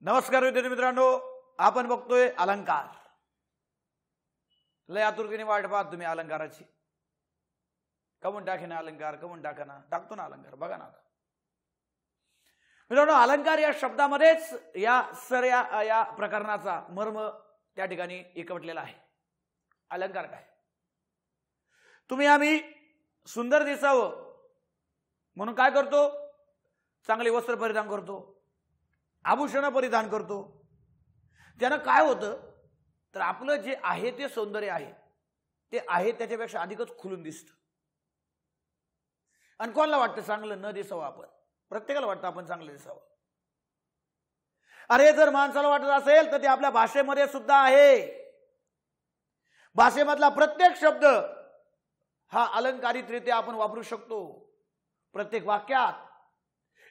नमस्कार विद्यार्थी मित्रांनो, आपण बघतोय अलंकार. लय आतुरतेने वाट पाहत तुम्ही अलंकाराची. कमून टाकेना अलंकार, कमून टाकना, टाकतो ना अलंकार. बघा ना मित्रांनो, अलंकार या शब्दामध्येच या प्रकरणाचा मर्म त्या ठिकाणी एकवटलेला आहे. अलंकार काय? तुम्ही आम्ही सुंदर दिसावं म्हणून काय करतो? चांगले वस्त्र परिधान करतो, आभूषण परिधान करतो. त्यानं काय होतं तर आपलं जे आहे ते सौंदर्य आहे ते आहे त्याच्यापेक्षा अधिकच खुलून दिसतं. आणि कोणाला वाटतं चांगलं न दिसावं? आपण प्रत्येकाला वाटतं आपण चांगलं दिसावं. अरे जर माणसाला वाटत असेल तर ते आपल्या भाषेमध्ये सुद्धा आहे. भाषेमधला प्रत्येक शब्द हा अलंकारितरित्या आपण वापरू शकतो. प्रत्येक वाक्यात,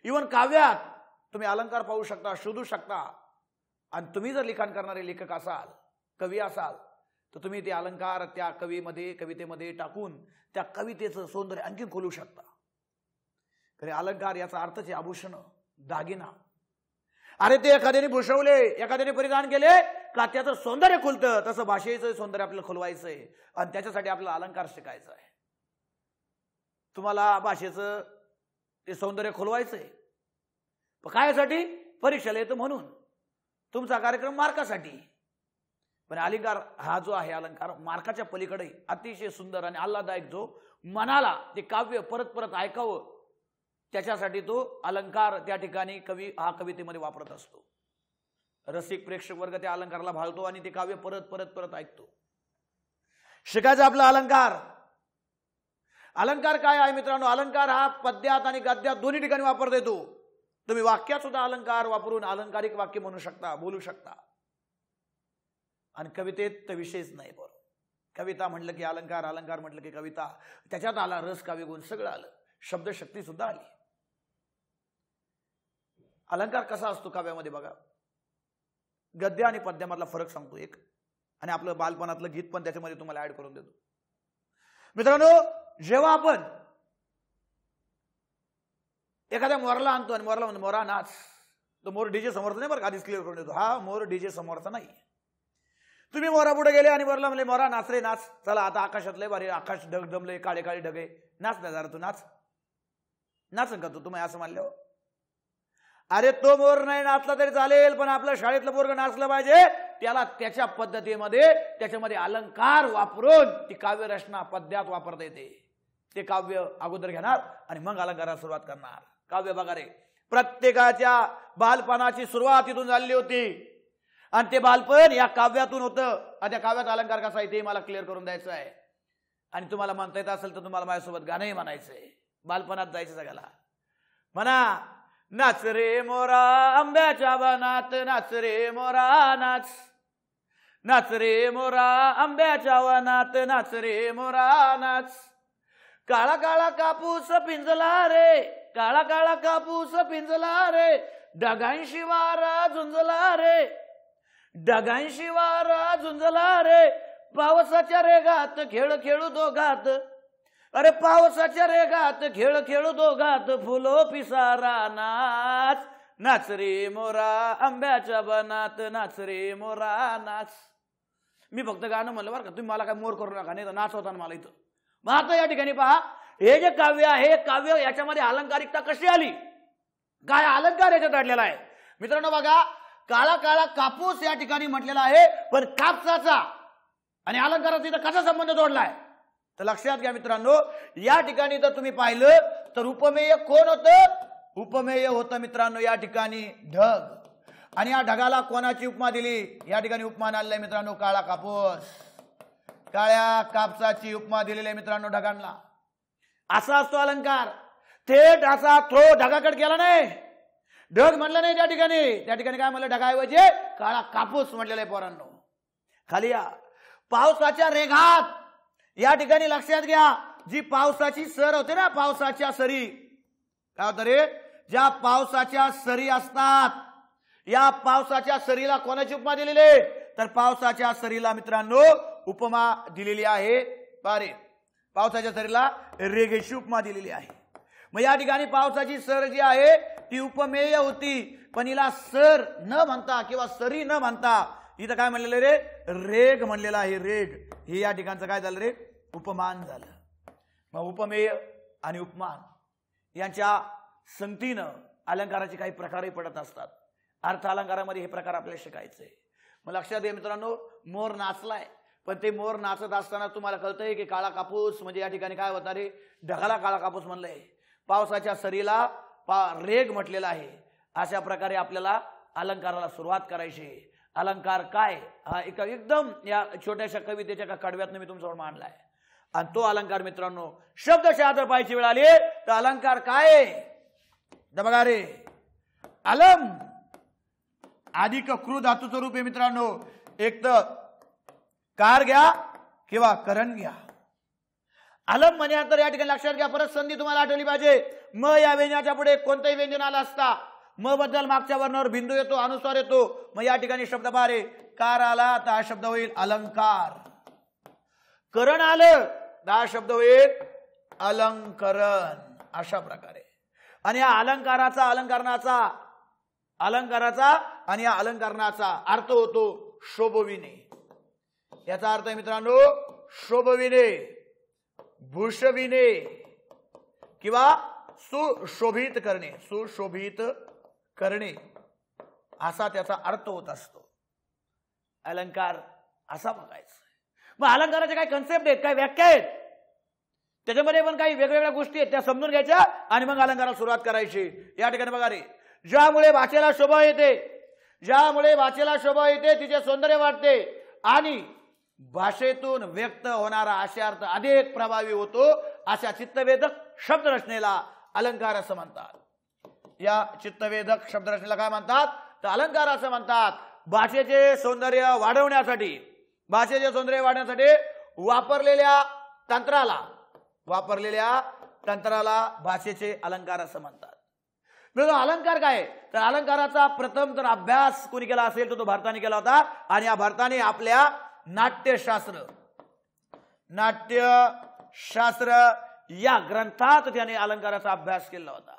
इव्हन काव्यात तुम्ही अलंकार पाहू शकता, शोधू शकता. आणि तुम्ही जर लिखाण करणारे लेखक असाल, कवी असाल, तर तुम्ही ते अलंकार त्या कवितेमध्ये टाकून त्या कवितेचं सौंदर्य आणखी खोलू शकता. खरे अलंकार याचा अर्थ आहे आभूषण, दागिना. अरे ते एखाद्याने भूषवले, एखाद्याने परिधान केले का त्याचं सौंदर्य खुलतं. तसं भाषेचं सौंदर्य आपल्याला खुलवायचंय आणि त्याच्यासाठी आपल्याला अलंकार शिकायचा आहे. तुम्हाला भाषेचं ते सौंदर्य खुलवायचंय. कायसाठी? परीक्षेला येतं म्हणून. तुमचा कार्यक्रम मार्कासाठी. पण अलंकार हा जो आहे अलंकार मार्काच्या पलीकडे अतिशय सुंदर आणि आल्हाददायक, जो मनाला ते काव्य परत परत ऐकावं त्याच्यासाठी तो अलंकार त्या ठिकाणी कवी हा कवितेमध्ये वापरत असतो. रसिक प्रेक्षक वर्ग त्या अलंकाराला भाळतो आणि ते काव्य परत परत परत ऐकतो. शिकायचा आपला अलंकार. अलंकार काय आहे मित्रांनो? अलंकार हा पद्यात आणि गद्यात दोन्ही ठिकाणी वापरता येतो. तुम्ही वाक्यात सुद्धा अलंकार वापरून अलंकारिक वाक्य म्हणू शकता, बोलू शकता. आणि कवितेत तर विषयच नाही. बरोबर, कविता म्हटलं की अलंकार, अलंकार म्हटलं की कविता. त्याच्यात आला रस, काव्य गुण सगळं आलं, शब्दशक्ती सुद्धा आली. अलंकार कसा असतो काव्यामध्ये बघा. गद्य आणि पद्यामधला फरक सांगतो एक, आणि आपलं बालपणातलं गीत पण त्याच्यामध्ये तुम्हाला ऍड करून देतो. मित्रांनो, जेव्हा आपण एखाद्या मोराला आणतो आणि मोराला म्हणतो मोरा नाच, तो मोर डीजे समोरचा नाही बरं, आधीच क्लिअर करून देतो. हा मोर डीजे समोरचा नाही. तुम्ही मोरा पुढे गेले आणि मोरला म्हणले मोरा नाच रे नाच, चला आता आकाशातले भारी आकाश ढग जमले, काळे काळे ढगे, नाच ना जरा तू, नाच. नाच का तू? तुम्ही असं म्हणले. अरे तो मोर नाही नाचला तरी चालेल, पण आपलं शाळेतलं पोरग नाचलं पाहिजे. त्याला त्याच्या पद्धतीमध्ये त्याच्यामध्ये अलंकार वापरून ती काव्य रचना पद्यात वापरता येते. ते काव्य अगोदर घेणार आणि मग अलंकाराला सुरुवात करणार. काव्य बघा रे, प्रत्येकाच्या बालपणाची सुरुवात इथून झाली होती आणि ते बालपण या काव्यातून होतं. त्या काव्यात अलंकार कसा आहे ते मला क्लिअर करून द्यायचं आहे. आणि तुम्हाला म्हणता येत असेल तर तुम्हाला माझ्यासोबत गाणंही म्हणायचंय. बालपणात जायचं सगळ्याला. म्हणा, नाच रे मोरा आंब्याच्या वनात, नाच रे मोरा नाच, नाच रे मोरा आंब्याच्या वनात, नाच रे मोरा नाच. काळा काळा कापूस पिंजला रे, काळा काळा कापूस पिंजला रे, ढगांशी वारा झुंजला रे, ढगांशी वारा झुंजला रे, पावसाच्या रेगात खेळ खेळू दोघात. अरे पावसाच्या रेगात खेळ खेळू दोघात, फुलो पिसारा नाच, नाच रे मोरा आंब्याच्या वनात, नाच रे मोरा नाच. मी फक्त गाणं म्हणलं बरं का, तुम्ही मला काय मोर करू नका, नाही तर नाच होता मला इथं. मग आता या ठिकाणी पहा, हे जे काव्य आहे, काव्य याच्यामध्ये अलंकारिकता कशी आली, काय अलंकार याच्यात अडलेला आहे. मित्रांनो बघा, काळा काळा कापूस या ठिकाणी म्हटलेला आहे, पण कापसाचा आणि अलंकाराचा इथं कसा संबंध जोडलाय तर लक्षात घ्या मित्रांनो. या ठिकाणी जर तुम्ही पाहिलं तर उपमेय कोण होतं? उपमेय होतं मित्रांनो या ठिकाणी ढग. आणि या ढगाला कोणाची उपमा दिली? या ठिकाणी उपमा आणलाय मित्रांनो काळा कापूस. काळ्या कापसाची उपमा दिलेली आहे मित्रांनो ढगांना. असा असतो अलंकार. थेट असा थ्रो ढगाकडे गेला नाही, ढग म्हणलं नाही त्या ठिकाणी. त्या ठिकाणी काय म्हणलं? ढगाऐवजी काळा कापूस म्हटलेला आहे पोरांनो. खाली या. पावसाच्या रेघात या ठिकाणी लक्षात घ्या, जी पावसाची सर होते ना, पावसाच्या सरी, काय होतं रे? ज्या पावसाच्या सरी असतात, या पावसाच्या सरीला कोणाची उपमा दिलेली? तर पावसाच्या सरीला मित्रांनो उपमा दिलेली आहे. पारे पावसाच्या सरीला रेगेची उपमा दिलेली आहे. मग या ठिकाणी पावसाची सर जी आहे ती उपमेय होती, पण हिला सर न म्हणता किंवा सरी न म्हणता इथं काय म्हणलेलं रे, रेग म्हणलेला आहे. रेग हे या ठिकाणचं काय झालं रे, उपमान झालं. मग उपमेय आणि उपमान यांच्या संगतीनं अलंकाराचे काही प्रकारही पडत असतात. अर्थ अलंकारामध्ये हे प्रकार आपल्याला शिकायचे. मग लक्षात घ्या मित्रांनो, मोर नाचलाय, पण ते मोर नाचत असताना तुम्हाला कळतंय की काळा कापूस म्हणजे या ठिकाणी काय होता रे, ढगाला काळा कापूस म्हणलंय, पावसाच्या सरीला रेग म्हटलेला आहे. अशा प्रकारे आपल्याला अलंकाराला सुरुवात करायची. अलंकार काय हा एकदम या छोट्याशा कवितेच्या का कडव्यातनं मी तुमच्यावर मांडलाय. आणि तो अलंकार मित्रांनो शब्दशः जर पाहायची वेळ आली तर अलंकार काय बघा रे, अलम अधिक कृ धातूचं रूप आहे मित्रांनो. एक तर कार घ्या किंवा करण घ्या. अलम म्हणल्यानंतर या ठिकाणी लक्षात घ्या, परत संधी तुम्हाला आठवली पाहिजे. म या व्यंजनाच्या पुढे कोणतंही व्यंजन आलं असता म बद्दल मागच्या वर्णावर बिंदू येतो, अनुस्वार येतो. मग या ठिकाणी शब्द पारे कार आला तर हा शब्द होईल अलंकार. करण आलं तर हा शब्द होईल अलंकरण. अशा प्रकारे आणि या अलंकाराचा आणि या अलंकरणाचा अर्थ होतो शोभविणे. याचा अर्थ आहे मित्रांनो शोभविणे, भूषविणे किंवा सुशोभित करणे. सुशोभित करणे असा त्याचा अर्थ होत असतो. अलंकार असा बघायचा. मग अलंकाराचे काही कन्सेप्ट आहेत, काही व्याख्या आहेत, त्याच्यामध्ये पण काही वेगवेगळ्या गोष्टी आहेत, त्या समजून घ्यायच्या आणि मग अलंकाराला सुरुवात करायची. या ठिकाणी बघा रे, ज्यामुळे भाषेला शोभा येते, ज्यामुळे भाषेला शोभा येते तिचे सौंदर्य वाढते आणि भाषेतून व्यक्त होणारा आशयार्थ अधिक प्रभावी होतो, अशा चित्तवेधक शब्दरचनेला अलंकार असं म्हणतात. या चित्तवेधक शब्दरचनेला काय म्हणतात तर अलंकार असं म्हणतात. भाषेचे सौंदर्य वाढवण्यासाठी वापरलेल्या तंत्राला भाषेचे अलंकार असं म्हणतात. अलंकार काय तर अलंकाराचा प्रथम तर अभ्यास कोणी केला असेल तर तो भारताने केला होता. आणि या भारताने आपल्या नाट्यशास्त्र या ग्रंथात त्याने अलंकाराचा अभ्यास केला होता.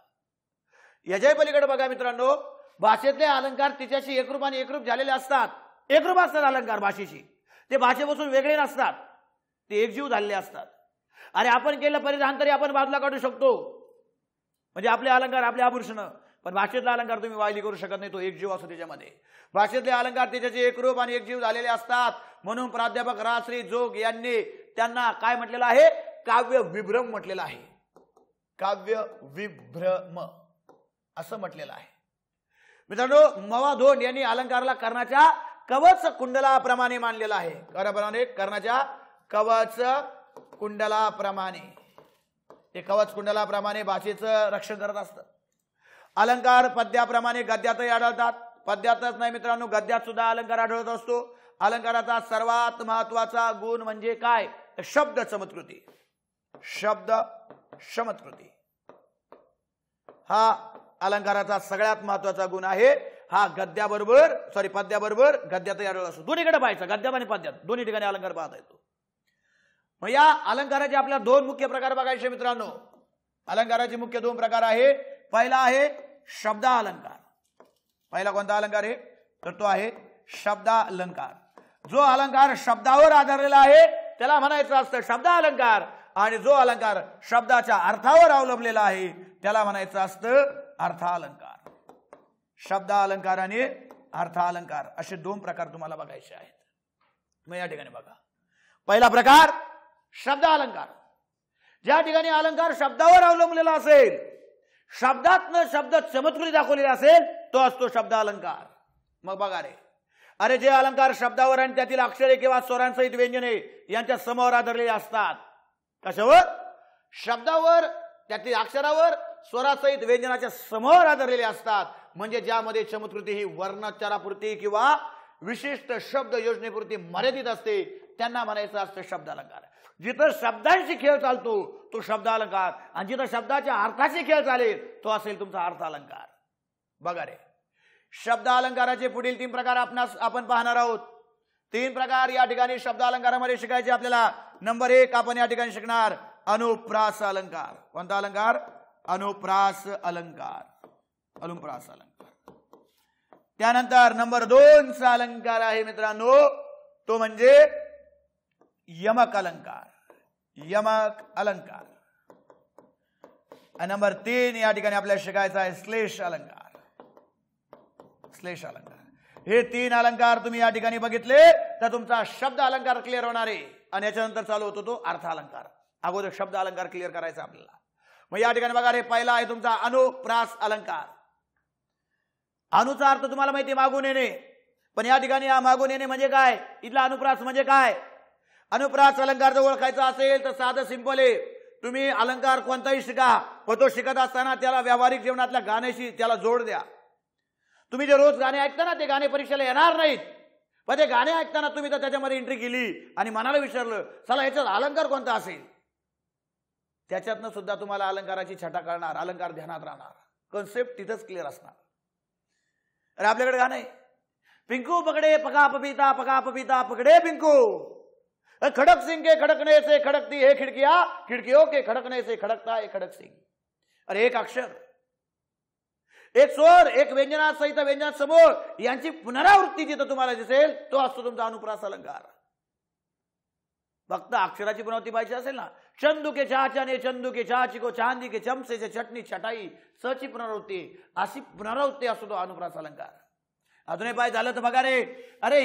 याच्या पलीकडे बघा मित्रांनो, भाषेतले अलंकार तिच्याशी एकरूप आणि एकरूप झालेले असतात. एकरूप असतात अलंकार भाषेशी, ते भाषेपासून वेगळे नसतात, ते एकजीव झालेले असतात. आणि आपण केलं परिधान तरी आपण बाजूला काढू शकतो, म्हणजे आपले अलंकार आपले आभूषण, पण भाषेतला अलंकार तुम्ही वायली करू शकत नाही, तो एकजीव असतो त्याच्यामध्ये. भाषेतले अलंकार त्याच्याचे एकरूप आणि एकजीव झालेले असतात. म्हणून प्राध्यापक राश्री जोग यांनी त्यांना काय म्हटलेलं आहे, काव्य विभ्रम म्हटलेलं आहे. काव्य विभ्रम असं म्हटलेलं आहे. मित्रांनो, मवा धोंड यांनी अलंकाराला कर्णाच्या कवच कुंडलाप्रमाणे मानलेलं आहे. कर्णाच्या कवच कुंडलाप्रमाणे, ते कवच कुंडलाप्रमाणे भाषेचं रक्षण करत असतात. अलंकार पद्याप्रमाणे गद्यातही आढळतात. पद्यातच नाही मित्रांनो, गद्यात सुद्धा अलंकार आढळत असतो. अलंकाराचा सर्वात महत्वाचा गुण म्हणजे काय, शब्द चमत्कृती. शब्द चमत्कृती हा अलंकाराचा सगळ्यात महत्वाचा गुण आहे. हा पद्याबरोबर गद्यातही आढळत असतो. दोन्हीकडे पाहायचं, गद्यात आणि पद्यात दोन्ही ठिकाणी अलंकार पाहता येतो. मग या अलंकाराचे आपल्याला दोन मुख्य प्रकार बघायचे मित्रांनो. अलंकाराचे मुख्य दोन प्रकार आहे. पहिला आहे शब्दालंकार. पहिला कोणता अलंकार आहे तर तो आहे शब्दालंकार. जो अलंकार शब्दावर आधारलेला आहे त्याला म्हणायचं असतं शब्दालंकार, आणि जो अलंकार शब्दाच्या अर्थावर अवलंबलेला आहे त्याला म्हणायचं असतं अर्थालंकार. शब्दालंकार आणि अर्थालंकार असे दोन प्रकार तुम्हाला बघायचे आहेत. मग या ठिकाणी बघा, पहिला प्रकार शब्दालंकार. ज्या ठिकाणी अलंकार शब्दावर अवलंबलेला असेल, शब्दातनं शब्द चमत्कृती दाखवलेला असेल, तो असतो शब्दालंकार. मग बघा रे, अरे जे अलंकार शब्दावर आणि त्यातील अक्षरे किंवा स्वरांसहित व्यंजने यांच्या समोर आधारलेले असतात. कशावर? शब्दावर, त्यातील अक्षरावर, स्वरासहित व्यंजनाच्या समोर आधारलेले असतात. म्हणजे ज्यामध्ये चमत्कृती ही वर्णोच्चारापुरती किंवा विशिष्ट शब्द योजनेपुरती मर्यादित असते, त्यांना म्हणायचं असतं शब्दालंकार. जिथं शब्दांशी खेळ चालतो तो शब्दालंकार, आणि जिथं शब्दाच्या अर्थाशी खेळ चालेल तो असेल तुमचा अर्थालंकार. बघा रे, शब्दालंकाराचे पुढील तीन प्रकार आपण पाहणार आहोत. तीन प्रकार या ठिकाणी शब्द अलंकारामध्ये शिकायचे आपल्याला. नंबर 1 आपण या ठिकाणी शिकणार अनुप्रास अलंकार. कोणता अलंकार? अनुप्रास अलंकार. अनुप्रास अलंकार. त्यानंतर नंबर 2 चा अलंकार आहे मित्रांनो, तो म्हणजे यमक अलंकार. यमक अलंकार. आणि नंबर 3 या ठिकाणी आपल्याला शिकायचा आहे श्लेष अलंकार. श्लेष अलंकार. हे 3 अलंकार तुम्ही या ठिकाणी बघितले तर तुमचा शब्द अलंकार क्लिअर होणार आहे. आणि याच्यानंतर चालू होतो तो अर्थ अलंकार. अगोदर शब्द अलंकार क्लिअर करायचा आपल्याला. मग या ठिकाणी बघा रे, पहिला आहे तुमचा अनुप्रास अलंकार. अनुचा अर्थ तुम्हाला माहिती, मागून येणे. पण या ठिकाणी हा मागून येणे म्हणजे काय, इथला अनुप्रास म्हणजे काय? अनुप्रास अलंकार जर ओळखायचा असेल तर साधं सिंपल आहे. तुम्ही अलंकार कोणताही शिका, पण तो शिकत असताना त्याला व्यावहारिक जीवनातल्या गाण्याशी त्याला जोड द्या. तुम्ही जे रोज गाणे ऐकता ना, ते गाणे परीक्षेला येणार नाहीत. पण ते गाणे ऐकताना तुम्ही तर त्याच्यामध्ये एंट्री केली आणि मनाला विचारलं चला याच्यात अलंकार कोणता असेल, त्याच्यातनं सुद्धा तुम्हाला अलंकाराची छटा कळणार, अलंकार ध्यानात राहणार, कन्सेप्ट तिथंच क्लिअर असणार. अरे आपल्याकडे गाणं आहे, पिंकू पकडे पका पपीता पकडे पिंकू, खड़क सिंह के खड़कने से खड़कती है खिड़कियां, खिड़कियों के खड़कने से खड़कता है खड़क सिंह. अरे एक अक्षर, एक स्वर, एक व्यंजनात सहित व्यंजनात समोर यांची पुनरावृत्ती जिथं तुम्हाला दिसेल तो असतो तुमचा अनुप्रास अलंकार. फक्त अक्षराची पुनरावृत्ती पाहिजे असेल ना, चंदू के चाचाने चंदू के चाची को चांदी के चमचे से चटणी छटाई, सची पुनरावृत्ती, अशी पुनरावृत्ती असतो तो अनुप्रास अलंकार. अजूनही पाहिजे झालं तर बघा रे, अरे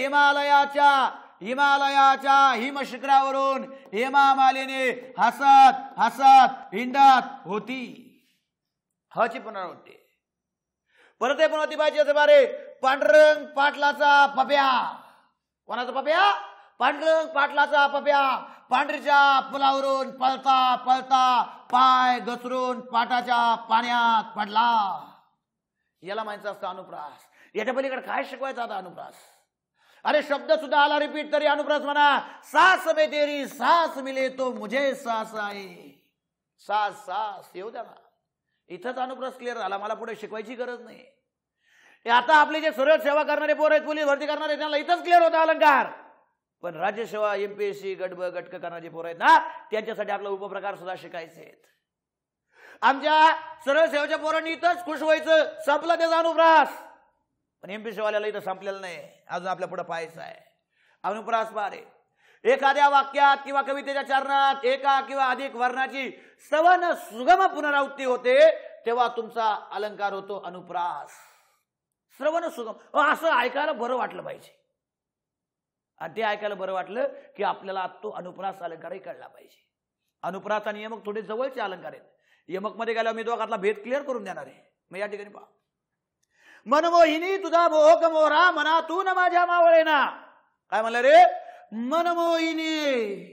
हिमालयाच्या हिम शिखरावरून हेमा मालिनी हसत हसत हिंडत होती, हची पुनरावृत्ती. परत हे पुनरावृत्ती पाहिजे असे बारे, पांडुरंग पाटलाचा पप्या. कोणाचा पप्या? पांडुरंग पाटलाचा पप्या पांढरीच्या पुलावरून पळता पळता पाय घसरून पाटाच्या पाण्यात पडला. याला माहिती असतं अनुप्रास. याच्या पलीकडे काय शिकवायचं आता अनुप्रास? अरे शब्द सुद्धा आला रिपीट तरी अनुप्रास म्हणा. सास में तेरी सास मिले तो मुझे सास आए. सास सास येऊ द्या ना, इथंच अनुप्रास क्लिअर झाला. मला पुढे शिकवायची गरज नाही. आता आपले जे सरळ सेवा करणारे पोर आहेत, पोलीस भरती करणारे, त्यांना इथंच क्लिअर होता अलंकार. पण राज्यसेवा एमपीएससी गटक करणारे पोर आहेत ना, त्यांच्यासाठी आपला उपप्रकार सुद्धा शिकायचे आहेत. आमच्या सरळ सेवेच्या पोरांनी इथंच खुश व्हायचं, संपला त्याचा अनुप्रास. पण एमपीएससी वाल्याला इथं संपलेलं नाही, अजून आपल्या पुढे पाहायचं आहे. अनुप्रास पारे एखाद्या वाक्यात किंवा कवितेच्या चरणात एका किंवा अधिक वर्णाची सवन सुगम पुनरावृत्ती होते, तेव्हा तुमचा अलंकार होतो अनुप्रास. श्रवण सुगम, असं ऐकायला बरं वाटलं पाहिजे. आणि ते ऐकायला बरं वाटलं की आपल्याला तो अनुप्रास अलंकारही कळला पाहिजे. अनुप्रास आणि यमक थोडे जवळचे अलंकार आहेत. यमक मध्ये गेल्यावर मी दोघातला भेद क्लिअर करून देणार आहे. मग या ठिकाणी पहा, मनमोहिनी तुझा मोहक मोहरा मनातून माझ्या मावळेना. काय म्हणलं रे? मनमोहिनी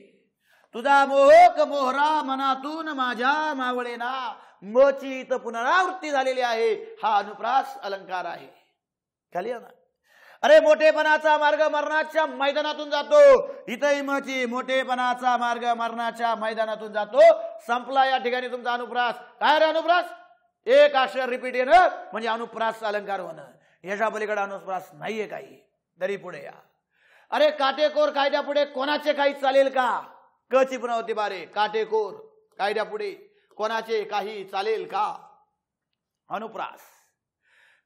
तुझा मोहक मोहरा मनातून माझ्या मावळेना. मची इथं पुनरावृत्ती झालेली आहे, हा अनुप्रास अलंकार आहे. खाली ना, अरे मोठेपणाचा मार्ग मरणाच्या मैदानातून जातो, इथंही मची मोठेपणाचा मार्ग मरणाच्या मैदानातून जातो. संपला या ठिकाणी तुमचा अनुप्रास. काय रे अनुप्रास? एक अक्षर रिपीट येणं म्हणजे अनुप्रास अलंकार होणं. याच्या पलीकडे अनुप्रास नाहीये काही. तरी पुढे या. अरे काटेकोर कायद्या पुढे कोणाचे काही चालेल का? कची पुनरावृत्ती बारे, काटेकोर कायद्या पुढे कोणाचे काही चालेल का? अनुप्रास.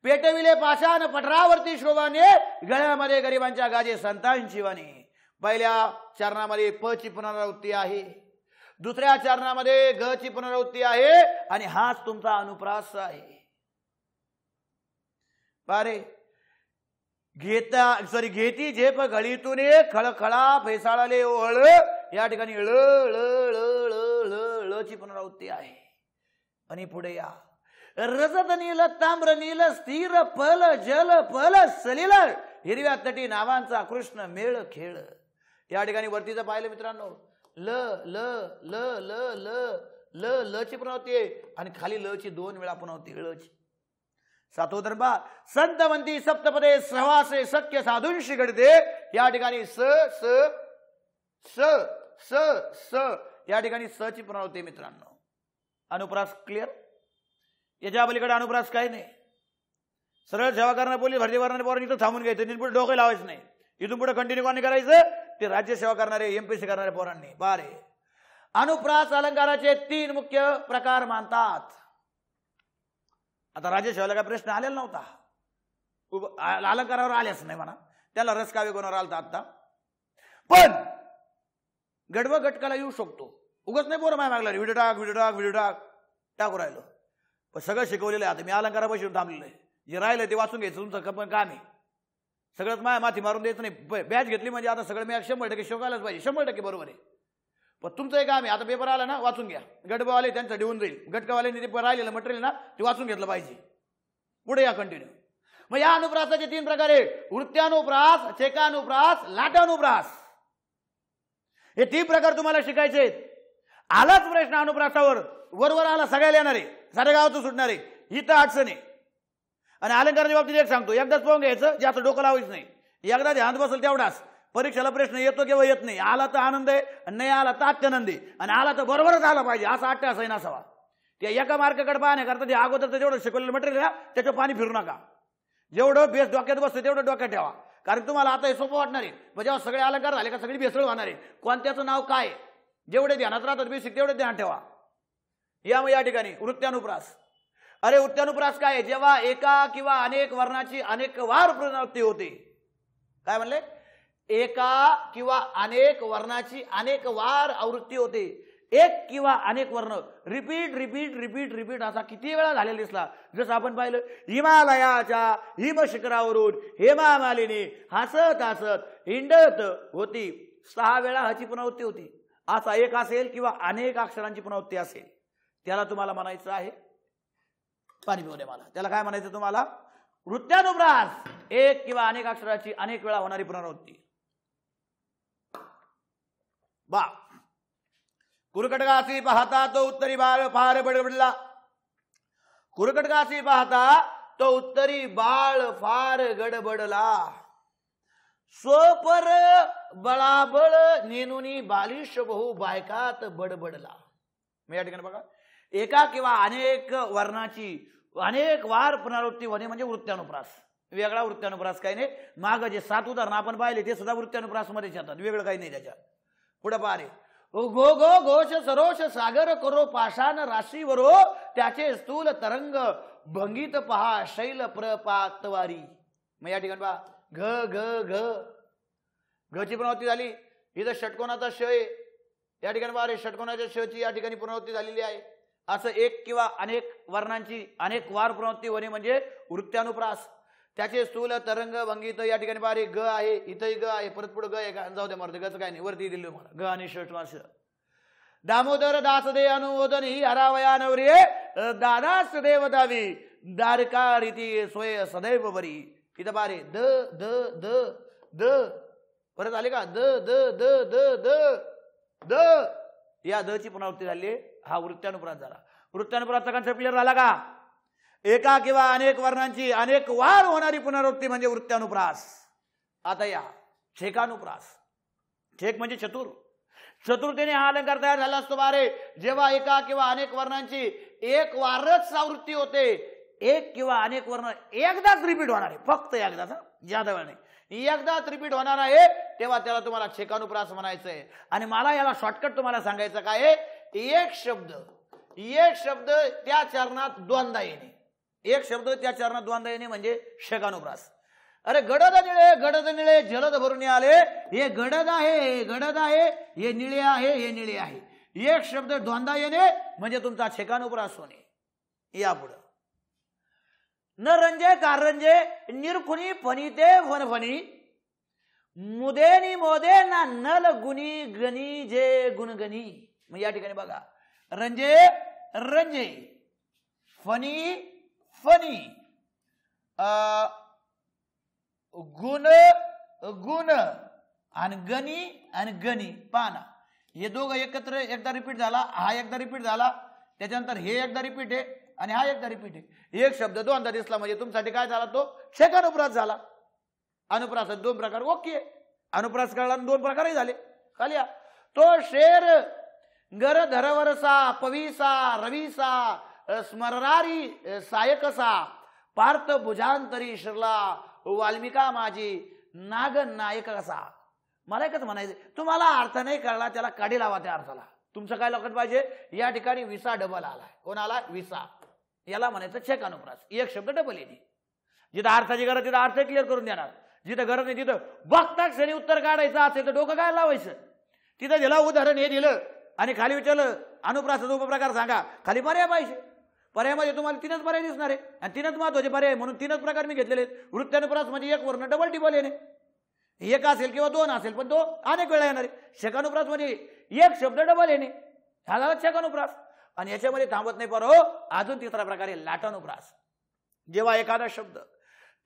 पेटविले पाषाण पठरावरती शोभाने, गळ्यामध्ये गरिबांच्या गाजे संतांची वाणी. पहिल्या चरणामध्ये प ची पुनरावृत्ती आहे, दुसऱ्या चरणामध्ये ग ची पुनरावृत्ती आहे, आणि हाच तुमचा अनुप्रास आहे. बारे घेती झेप घळीतून खळखळा फेसाळाले ओळ. या ठिकाणी ळ ळ ळ ळ ळ ची पुनरावृत्ती आहे. आणि पुढे या, रजत नील ताम्र नील स्थिर पल जल पल सलिल, हिरव्या तटी नावांचा कृष्ण मेळ खेळ. या ठिकाणी वरतीचं पाहिलं मित्रांनो, ल ल ल ल ल ल ल ची पुनरावृत्ती आहे, आणि खाली ल ची 2 वेळा पुनरावृत्ती ळ ची. सातवं दरबा, संत म्हणती सप्तपदे सहवासे सख्य साधूंशी घडते. या ठिकाणी स स स स स या ठिकाणी स ची पुनरावृत्ती मित्रांनो. अनुप्रास क्लिअर. याच्या पलीकडे अनुप्रास काही नाही. सरळ सेवा करणारे पोलीस भरती करणारे पोरांनी इथं थांबून घ्यायचं, पुढे डोकं लावायचं नाही. इथून पुढे कंटिन्यू कोणी करायचं? ते राज्यसेवा करणारे, एमपीसी करणारे पोरांनी. बारे अनुप्रास अलंकाराचे 3 मुख्य प्रकार मानतात. आता राज्यसेवेला काय प्रश्न आलेला नव्हता, अलंकारावर आलेच नाही म्हणा, त्याला रस काव्य गुणावर आलता आता. पण गडव गटकाला येऊ शकतो. उगाच नाही पोरं माय मागला व्हिडिओ टाक टाकू राहिलो. पण सगळं शिकवलेलं आहे. आता मी अलंकारापासून थांबलेलं आहे. जे राहिलं ते वाचून घ्यायचं तुमचं पण काम आहे. सगळंच माया माथी मारून द्यायचं नाही. बॅच घेतली म्हणजे आता सगळं मी 100% शिकायलाच पाहिजे. 100% बरोबर आहे. पण तुमचं काम आहे. आता पेपर आला ना, वाचून घ्या. गटवाले त्यांचं देऊन जाईल. गटकावाल्यांनी ते राहिलेलं मटेरियल ना ते वाचून घेतलं पाहिजे. पुढे या कंटिन्यू. मग या अनुप्रासाचे 3 प्रकार आहे: वृत्त्यानुप्रास, छेकानुप्रास, लाटानुप्रास. हे 3 प्रकार तुम्हाला शिकायचे आहेत. आलाच प्रश्न अनुप्रासावर, वरवर आला सगळ्याला येणार आहे, साऱ्या गावातून सुटणार आहे. इथं अडचण आहे. आणि अलंकाराच्या बाबतीत एक सांगतो, एकदाच पाहून घ्यायचं, जास्त डोकं लावायचं नाही. एकदा ध्यान बसेल तेवढाच. परीक्षेला प्रश्न येतो किंवा येत नाही. आला तर आनंद आहे, नाही आला तर अत्यानंद आहे. आणि आला तर बरोबरच आला पाहिजे, असा अट्टास आहे नसावा. त्या एका मार्काकडे पाहण्याकरता ते अगोदरचं जेवढं शिकवलेलं मटेरियल ना त्याचं पाणी फिरू नका. जेवढं बेस डोक्यात बसतं तेवढं डोक्यात ठेवा. कारण तुम्हाला आता हे सोपं वाटणार आहे. मग जेव्हा सगळे अलंकार झाले का सगळी बेसळ होणार आहे. कोणत्याचं नाव काय, जेवढे ध्यानात राहतात बेसिक तेवढे ध्यान ठेवा. या मग या ठिकाणी वृत्त्यानुप्रास. अरे वृत्त्यानुप्रास काय? जेव्हा एका किंवा अनेक वर्णाची अनेक वार पुनरावृत्ती होते. काय म्हणले? एका किंवा अनेक वर्णाची अनेक वार आवृत्ती होते. एक किंवा अनेक वर्ण रिपीट रिपीट रिपीट रिपीट असा किती वेळा झालेला दिसला. जसं आपण पाहिलं, हिमालयाच्या हिमशिखरावरून हेमा मालिनी हसत हसत हिंडत होती. 6 वेळा ह्याची पुनरावृत्ती होती. असा एक असेल किंवा अनेक अक्षरांची पुनरावृत्ती असेल, त्याला तुम्हाला म्हणायचं आहे, पाणी पिऊ दे मला, त्याला काय म्हणायचं तुम्हाला? वृत्त्यानुप्रास. एक किंवा अनेक अक्षराची अनेक वेळा होणारी पुनरावृत्ती. बा कुरकटकासी पाहता तो उत्तरी बाळ फार बडबडला. कुरकटकासी पाहता तो उत्तरी बाळ फार गडबडला. स्वपर बळाबळ नेनुनी बालिश बहु बायकात बडबडला. मी या ठिकाणी बघा, एका किंवा अनेक वर्णाची अनेक वार पुनरावृत्ती होणे म्हणजे वृत्त्यानुप्रास. वेगळा वृत्त्यानुप्रास काही नाही. माग जे 7 उदाहरणं आपण पाहिले ते सुद्धा वृत्त्यानुप्रास मध्येच येतात, वेगळं काही नाही त्याच्यात. पुढे पारे गो गो घोष सरोष सागर करो पाषाण राशीवरो त्याचे स्थूल तरंग भंगीत पहा शैल प्रपातवारी. मग या ठिकाणी पहा, घ घ घ घची पुनरावृत्ती झाली. इथं षटकोनाचा श आहे. या ठिकाणी पहा, षटकोनाच्या शची या ठिकाणी पुनरावृत्ती झालेली आहे. असं एक किंवा अनेक वर्णांची अनेक वार पुनरावृत्ती होणे म्हणजे वृत्त्यानुप्रास. त्याचे स्थूल तरंग भंगीत या ठिकाणी बारे ग आहे, इथंही ग आहे, परत पुढे ग आहे का, जाऊ दे मरते, गच काय नाही, वरती दिले मला ग आणि षट मास. दामोदर दास दे अनुमोदन ही हरावया नवरी दादास देव दावी दारका रीती सोय सदैव बरी. इथं बारे द द द द परत आले का, the the the the the the या द ची पुनरावृत्ती झाली. हा वृत्त्यानुप्रास झाला. वृत्त्यानुप्रासचा कन्सेप्ट क्लिअर झाला का? एका किंवा अनेक वर्णांची अनेक वार होणारी पुनरावृत्ती म्हणजे वृत्त्यानुप्रास. आता या छेकानुप्रास. छेक म्हणजे चतुर. चतुर्थीने हा अलंकार तयार झाला असतो बारे जेव्हा एका किंवा अनेक वर्णांची एक वारच आवृत्ती होते. एक किंवा अनेक वर्ण एकदाच रिपीट होणार आहे, फक्त एकदाच, ज्यादा वेळ नाही, एकदाच रिपीट होणार आहे, तेव्हा त्याला तुम्हाला छेकानुप्रास म्हणायचं आहे. आणि मला याला शॉर्टकट तुम्हाला सांगायचं काय आहे, एक शब्द त्या चरणात दोनदा येणे. एक शब्द त्या चरणात दोनदा येणे म्हणजे छेकानुप्रास. अरे गडद निळे जलद भरून आले, हे गडद आहे, हे गडद आहे, हे निळे आहे, हे निळे आहे. एक शब्द दोनदा येणे म्हणजे तुमचा छेकानुप्रास होणे. यापुढे न रंजे कारंजे निरखुनी फणीते फणफणी मुदेनी मोदे ना नल गुणी गणी जे गुणगणी. मग या ठिकाणी बघा, रंजे रंजे, फणी फणी, गुण गुण आणि गणी पाना. हे दोघं एकत्र एकदा रिपीट झाला, हा एकदा रिपीट झाला, त्याच्यानंतर हे एकदा रिपीट आहे आणि हा एकदा रिपीट आहे. एक शब्द दोनदा दिसला म्हणजे तुमच्यासाठी काय झाला, तो छेकानुप्रास झाला. अनुप्रासात 2 प्रकार ओके. अनुप्रास कळला, 2 प्रकारही झाले. खाली या, तो शेर गर धरवरसा पवीसा रवीसा स्मरणारी सायकसा पार्थ भुजांतरी शिरला वाल्मिका माझी नाग नायक कसा. मला एकच म्हणायचं, तुम्हाला अर्थ नाही कळला त्याला काढी लावा त्या अर्थाला. तुमचं काय लक्षात पाहिजे, या ठिकाणी विसा डबल आलाय. कोण आला? विसा. याला म्हणायचं छेक अनुप्रास. एक शब्द डबल येते. जिथं अर्थाची गरज तिथं अर्थ क्लिअर करून देणार, जिथं गरज नाही तिथं बघता क्षणी उत्तर काढायचं असेल तर डोकं काय लावायचं. तिथं दिलं उदाहरण, हे दिलं आणि खाली विचारलं अनुप्रासाचा उपप्रकार सांगा, खाली पर्याय पाहिजे. पर्यायामध्ये तुम्हाला 3च पर्याय दिसणार आहे आणि 3च महत्वाचे पर्याय, म्हणून 3च प्रकार मी घेतलेले आहेत. वृत्तानुप्रास म्हणजे एक वर्ण डबल टिबल येणे, एक असेल किंवा 2 असेल, पण तो अनेक वेळा येणार आहे. शेकानुप्रास म्हणजे एक शब्द डबल येणे, हा झाला शेकानुप्रास. आणि याच्यामध्ये थांबत नाही पर हो, अजून तिसरा प्रकार आहे लाटानुप्रास. जेव्हा एखादा शब्द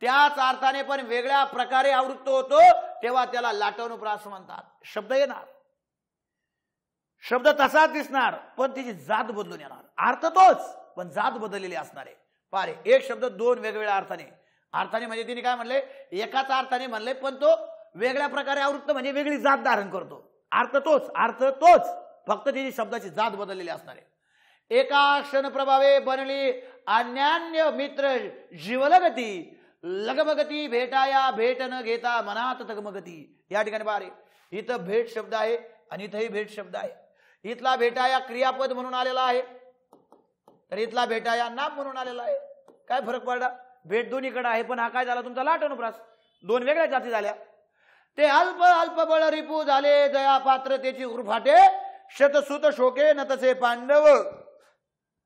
त्याच अर्थाने पण वेगळ्या प्रकारे आवृत्त होतो तेव्हा त्याला लाटानुप्रास म्हणतात. शब्द येणार, शब्द तसाच दिसणार, पण तिची जात बदलून येणार. अर्थ तोच पण जात बदललेली असणार आहे. पारे एक शब्द 2 वेगवेगळ्या अर्थाने म्हणजे तिने काय म्हणले, एकाच अर्थाने म्हणले पण तो वेगळ्या प्रकारे आवृत्त म्हणजे वेगळी जात धारण करतो. अर्थ तोच फक्त तिची शब्दाची जात बदललेली असणार आहे. एका क्षण प्रभावे बनली अन्यान्य मित्र जीवलगती, लगमगती भेटाया भेट न घेता मनात तगमगती. या ठिकाणी पारे इथं भेट शब्द आहे आणि इथंही भेट शब्द आहे. इथला भेटाया क्रियापद म्हणून आलेला आहे, तर इथला भेटाया नाम म्हणून आलेला आहे. काय फरक पडला? भेट दोन्हीकडे आहे, पण हा काय झाला तुमचा लाटानुप्रास. 2 वेगळ्या जाती झाल्या. ते अल्प अल्प बळ रिपू झाले, दया पात्र त्याची उरफाटे, शतसुत शोके न तसे पांडव,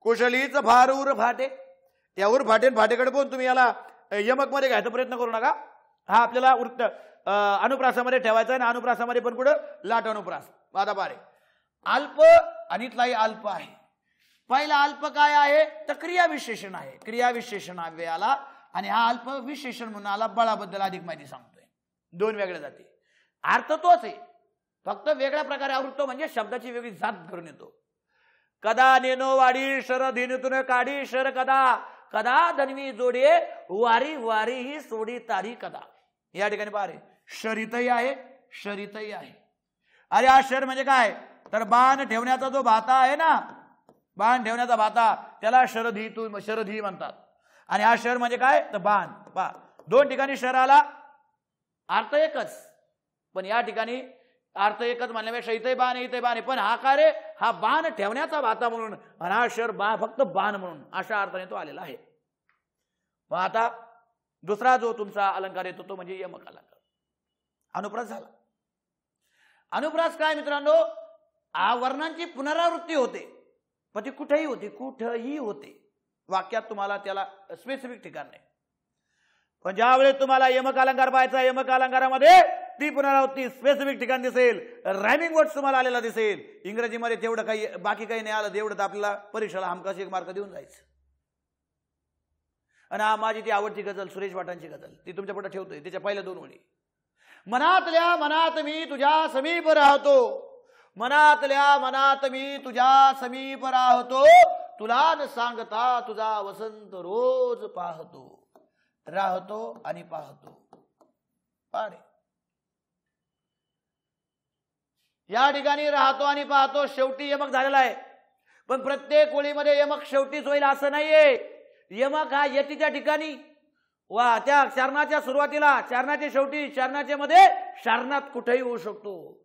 कुशलीच भार उरफाटे. या उरफाटे फाटेकडे पण तुम्ही याला यमक मध्ये घ्यायचा प्रयत्न करू नका. हा आपल्याला वृत्त अनुप्रासामध्ये ठेवायचा आहे आणि अनुप्रासामध्ये पण पुढे लाटानुप्रास. आता पारे अल्प आणि इथलाही अल्प आहे. पहिला अल्प काय आहे तर क्रियाविशेषण आहे. क्रियाविशेषण आला आणि हा अल्प विशेषण म्हणून आला. बळाबद्दल अधिक माहिती सांगतोय. 2 वेगळ्या जाती, अर्थ तोच आहे, फक्त वेगळ्या प्रकारे आवृत्त म्हणजे शब्दाची वेगळी जात करून येतो. कदा नेनो वाडी शर धेनुतून काढी शर कदा, कदा धनवी जोडे वारी वारी ही सोडी तारी कदा. या ठिकाणी पारे शरीतही आहे, शरीतही आहे. अरे हा शर म्हणजे काय तर बाण ठेवण्याचा जो भाता आहे ना, बाण ठेवण्याचा भाता, त्याला शरधी म्हणतात. आणि हा शर म्हणजे काय तर बाण. 2 ठिकाणी शर आला, अर्थ एकच, पण या ठिकाणी अर्थ एकच म्हणल्यापेक्षा इथे बाण इथे बाण, पण हा काय रे, हा बाण ठेवण्याचा भाता म्हणून आणि हा शर फक्त बाण म्हणून अशा अर्थाने तो आलेला आहे. मग आता दुसरा जो तुमचा अलंकार येतो तो म्हणजे यमक अलंकार. अनुप्रास झाला. अनुप्रास काय मित्रांनो, वर्णांची पुनरावृत्ती होते, पण ती कुठेही होते. वाक्यात तुम्हाला त्याला स्पेसिफिक ठिकाण नाही. पण ज्यावेळेस तुम्हाला यमक अलंकार पाहायचा, यमक अलंकारामध्ये ती पुनरावृत्ती स्पेसिफिक ठिकाण दिसेल, रायमिंग वर्ड्स तुम्हाला आलेला दिसेल. इंग्रजीमध्ये तेवढं काही बाकी काही नाही आलं, तेवढं तर आपल्याला परीक्षेला हमखास 1 मार्क देऊन जायचं. आणि माझी ती आवडती गझल, सुरेश वाटांची गझल, ती तुमच्या पुढे ठेवतोय. त्याच्या पहिल्या 2 ओळी, मनातल्या मनात मी तुझ्या समीप राहतो, मनातल्या मनात मी तुझ्या समीप राहतो, तुला न सांगता तुझा वसंत रोज पाहतो, राहतो आणि पाहतो. पारे या ठिकाणी राहतो आणि पाहतो शेवटी यमक झालेला आहे, पण प्रत्येक ओळीमध्ये यमक शेवटीच होईल असं नाहीये. यमक हा यतीच्या ठिकाणी वा त्या चरणाच्या सुरुवातीला, चरणाच्या शेवटी, चरणाच्या मध्ये, चरणात कुठेही होऊ शकतो.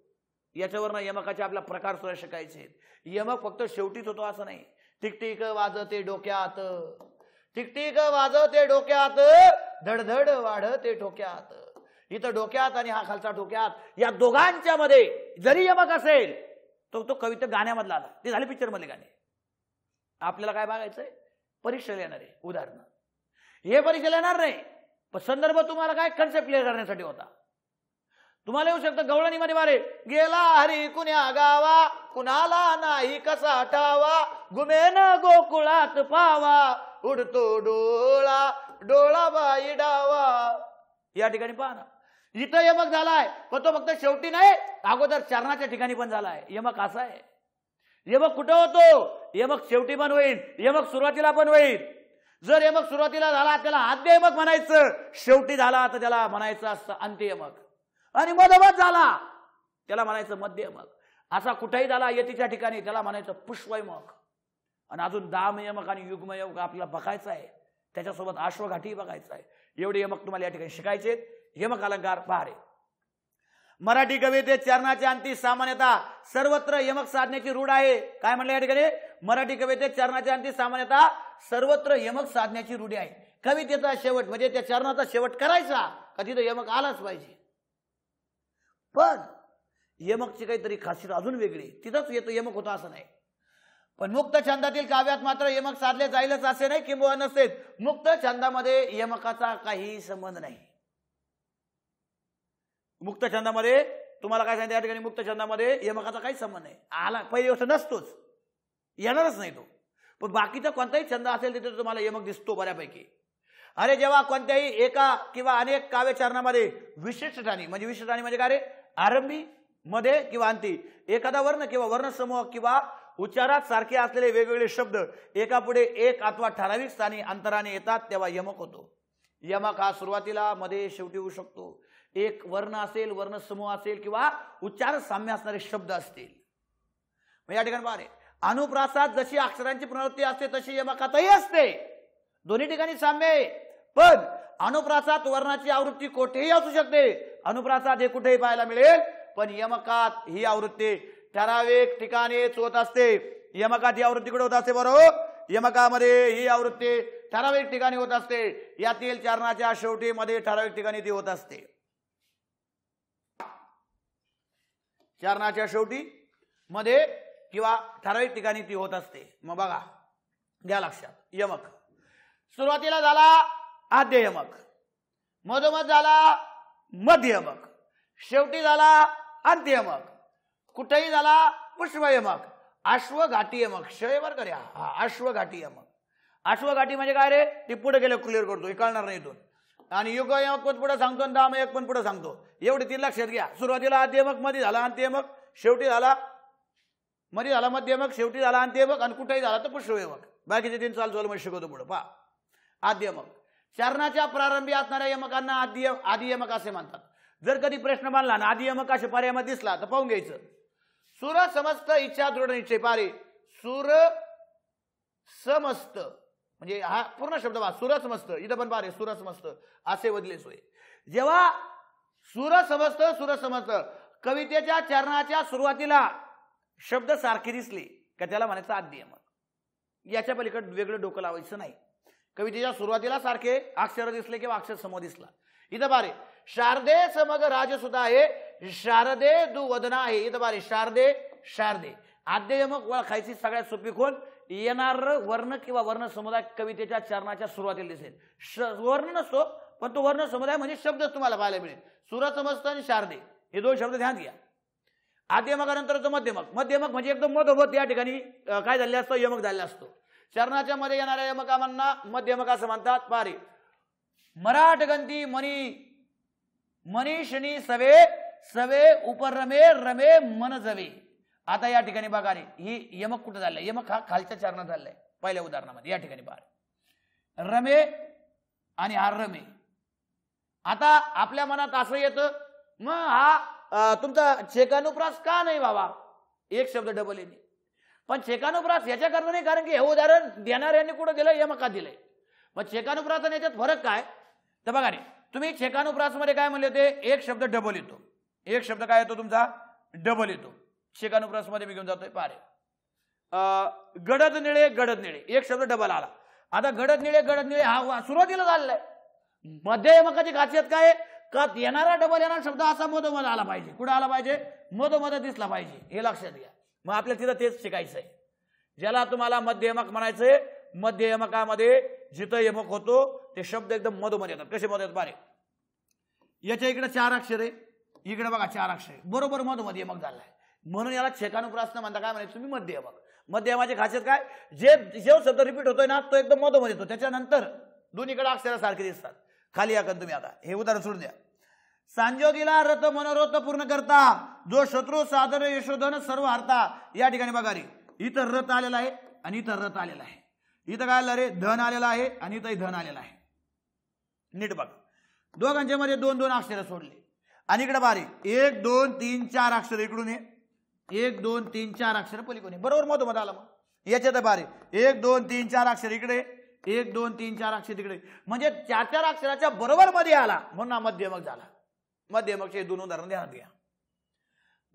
याच्यावरनं यमकाचे आपला प्रकार सुद्धा शिकायचे. यमक फक्त शेवटीच होतो असं नाही. टिकटिक वाजते डोक्यात, टिकटिक वाजते डोक्यात, धडधड वाढते ठोक्यात. इथं डोक्यात आणि हा खालचा डोक्यात, या दोघांच्या मध्ये जरी यमक असेल तो कविता गाण्यामधला आला. ते झाले पिक्चर मधले गाणे. आपल्याला काय बघायचंय, परीक्षेला येणार आहे उदाहरण. हे परीक्षेला येणार नाही, पण संदर्भ तुम्हाला काय कन्सेप्ट क्लिअर करण्यासाठी होता. तुम्हाला येऊ शकतं गवळणीमध्ये बारे, गेला हरी कुण्या गावा, कुणाला नाही कसा आठावा, गुमेन गोकुळात पावा, उडतो डोळा डोळा बाई डावा. या ठिकाणी पहा ना, इथं यमक झालाय, पण तो फक्त शेवटी नाही, अगोदर चरणाच्या ठिकाणी पण झालाय. यमक असा आहे. यमक कुठं होतो, यमक शेवटी पण होईल, यमक सुरुवातीला पण होईल. जर यमक सुरुवातीला झाला त्याला आद्य यमक म्हणायचं, शेवटी झाला तर त्याला म्हणायचं असतं अंत्य यमक, आणि मधोमध झाला त्याला म्हणायचं मध्य यमक. असा कुठेही झाला यतीच्या ठिकाणी त्याला म्हणायचं पुष्पयमक. आणि अजून दाम यमक आणि युग्म यमक आपल्याला बघायचं आहे, त्याच्यासोबत अश्वघाटी बघायचं आहे. एवढे यमक तुम्हाला या ठिकाणी शिकायचे. यमक अलंकार पहा रे. मराठी कवितेत चरणाच्या अंती सामान्यतः सर्वत्र यमक साधण्याची रूढ आहे. काय म्हणलं या ठिकाणी? मराठी कवितेत चरणाच्या अंती सामान्यतः सर्वत्र यमक साधण्याची रूढी आहे. कवितेचा शेवट म्हणजे त्या चरणाचा शेवट करायचा का तिथं यमक आलाच पाहिजे. पण यमकची काहीतरी खासियत अजून वेगळी, तिथंच येतो यमक होता असं नाही. पण मुक्त छंदातील काव्यात मात्र यमक साधले जाईलच असे नाही किंवा नसते. मुक्त छंदामध्ये यमकाचा काही संबंध नाही. मुक्त छंदामध्ये तुम्हाला काय सांगितलं या ठिकाणी? मुक्त छंदामध्ये यमकाचा काही संबंध नाही. आला पहिली गोष्ट नसतोच, येणारच नाही तो. पण बाकीचा कोणताही छंद असेल तिथे तुम्हाला यमक दिसतो बऱ्यापैकी. अरे जेव्हा कोणत्याही एका किंवा अनेक काव्यचरणामध्ये विशिष्ट ठाणी म्हणजे काय रे? आरंभी, मध्ये किंवा अंती एखादा वर्ण किंवा वर्णसमूह किंवा उच्चारात सारखे असलेले वेगवेगळे शब्द एका पुढे एक अथवा ठराविक स्थानी अंतराने येतात तेव्हा यमक होतो. यमक हा सुरुवातीला, मध्ये, शेवटी होऊ शकतो. एक वर्ण असेल, वर्णसमूह असेल किंवा उच्चार साम्य असणारे शब्द असतील. या ठिकाणी पहा रे, अनुप्रासात जशी अक्षरांची पुनरावृत्ती असते तशी यमकातही असते. दोन्ही ठिकाणी साम्य आहे. पण अनुप्रासात वर्णाची आवृत्ती कुठेही असू शकते. अनुप्रासात हे कुठेही पाहायला मिळेल. पण यमकात ही आवृत्ती ठराविक ठिकाणीच होत असते. यमकात ही आवृत्ती कुठे होत असते? बरोबर, यमकामध्ये ही आवृत्ती ठराविक ठिकाणी होत असते. यातील चरणाच्या शेवटी मध्ये ठराविक ठिकाणी ती होत असते. चरणाच्या शेवटी मध्ये किंवा ठराविक ठिकाणी ती होत असते. मग बघा, घ्या लक्षात. यमक सुरुवातीला झाला आद्य यमक, मधोमध झाला मध्य यमक, शेवटी झाला अंत्य यमक, कुठेही झाला पुष्प यमक, अश्वघाटी यमक. शयवर करूया. हा अश्वघाटी यमक. अश्वघाटी म्हणजे काय रे? ती पुढे गेलं क्लिअर करतो, हे कळणार नाही इथून. आणि युग यमक पण पुढे सांगतो आणि दाम एक पण पुढे सांगतो. एवढे 3 लक्षात घ्या. सुरुवातीला आद्य यमक, मध्ये झाला अंत्य यमक, शेवटी झाला मध्ये झाला मध्य यमक, शेवटी झाला अंत्य यमक आणि कुठेही झाला तर पुष्प यमक. बाकीचे 3 चालू मध्ये शिकवतो पुढे. पहा, आद्य यमक. चरणाच्या प्रारंभी असणाऱ्या यमकांना आदि यमक असे म्हणतात. जर कधी प्रश्न मानला ना आदि यमक असे पर्यायामध्ये दिसला तर पाहून घ्यायचं. सुर समस्त इच्छा दृढ निश्चय. पारे सुर समस्त म्हणजे हा पूर्ण शब्द पहा. सुर समस्त, इथं पण पारे सुर समस्त असे वदले सोय. जेव्हा सुर समस्त कवितेच्या चरणाच्या सुरुवातीला शब्द सारखे दिसले का त्याला म्हणायचं आद्य यमक. याच्या पलीकडे वेगळं डोकं लावायचं नाही. कवितेच्या सुरुवातीला सारखे अक्षर दिसले किंवा अक्षर समोर दिसला. इथं बारे शारदे समग राजसुधा आहे, शारदे दुवदना आहे. इथं बारे शारदे आद्य यमक ओळखायची सगळ्यात सोपी कोण? येणार वर्ण किंवा वर्ण समुदाय कवितेच्या चरणाच्या सुरुवातीला दिसेल. वर्ण नसतो पण तो वर्ण समुदाय म्हणजे शब्द तुम्हाला पाहायला मिळेल. सुर समस्त आणि शारदे हे 2 शब्द ध्यान घ्या. आद्य यमकानंतरचं मध्यमक. मध्यमक म्हणजे एकदम मधोमध या ठिकाणी काय झालेलं असतं? यमक झालेला असतो. चरणाच्या मध्ये येणाऱ्या यमकांना मध्यमक असं म्हणतात. पारे मराठ गंती मनीषणी सवे उपरमे रमे मन जवे. आता या ठिकाणी बघा रे, ही यमक कुठं झालंय? यमक हा खालच्या चरणात झालाय. पहिल्या उदाहरणामध्ये या ठिकाणी पहा रमे आणि हा रमे. आता आपल्या मनात असं येतं मग हा तुमचा छेकानुप्रास का नाही बाबा? एक शब्द डबल येणे. पण छेकानुप्रास याच्याकरता नाही, कारण की हे उदाहरण देणाऱ्यांनी कुठं दिलंय? यमकात दिलंय. मग छेकानुप्रास आणि याच्यात फरक काय? तर बघा रे, तुम्ही छेकानुप्रास मध्ये काय म्हणले होते? एक शब्द डबल येतो. एक शब्द काय येतो तुमचा? डबल येतो. छेकानुप्रास मध्ये मी घेऊन जातोय. पारे गडद निळे एक शब्द डबल आला. आता गडद निळे हा सुरुवातीला झालेला आहे. मध्य यमकाची खासियत काय? का येणारा डबल येणारा शब्द असा मधोमध आला पाहिजे. कुठं आला पाहिजे? मधोमध दिसला पाहिजे. हे लक्षात घ्या. मग आपल्याला तिथं तेच शिकायचं आहे. ज्याला तुम्हाला मध्य यमक म्हणायचंय, मध्य यमकामध्ये जिथं यमक होतो ते शब्द एकदम मधोमध येतात. कसे मध येतात? पारे याच्या इकडे 4 अक्षर आहे, इकडे बघा 4 अक्षर आहे, बरोबर मधोमध यमक झालाय. म्हणून याला छेकानुप्रास म्हणता. काय म्हणायचं तुम्ही? मध्य यमक. मध्य यमाची खासियत काय? जो शब्द रिपीट होतोय ना तो एकदम मधोमध येतो. त्याच्यानंतर दोन्हीकडे अक्षर सारखे दिसतात. खाली या तुम्ही. आता हे उदाहरण सोडून द्या. सांजोगीला रथ मनोरथ पूर्ण करता, जो शत्रू सादर यशोधन सर्व हरता. या ठिकाणी बघा रे, इथं रथ आलेला आहे आणि इथं रथ आलेला आहे. इथं काय आलं रे? धन आलेला आहे आणि इथंही धन आलेला आहे. नीट बघा, दोघांच्या मध्ये 2-2 अक्षर सोडले. आणि इकडे बारी 1 2 3 4 अक्षर इकडून आहे, 1 2 3 4 अक्षर पलीकडून आहे. बरोबर मधोमध आला. मग याच्यात बारी 1 2 3 4 अक्षर इकडे, 1 2 3 4 अक्षर तिकडे, म्हणजे 4 अक्षराच्या बरोबर मध्ये आला म्हणून हा मध्यमक झाला. मध्यमकचे 2 उदाहरण ध्यानात घ्या.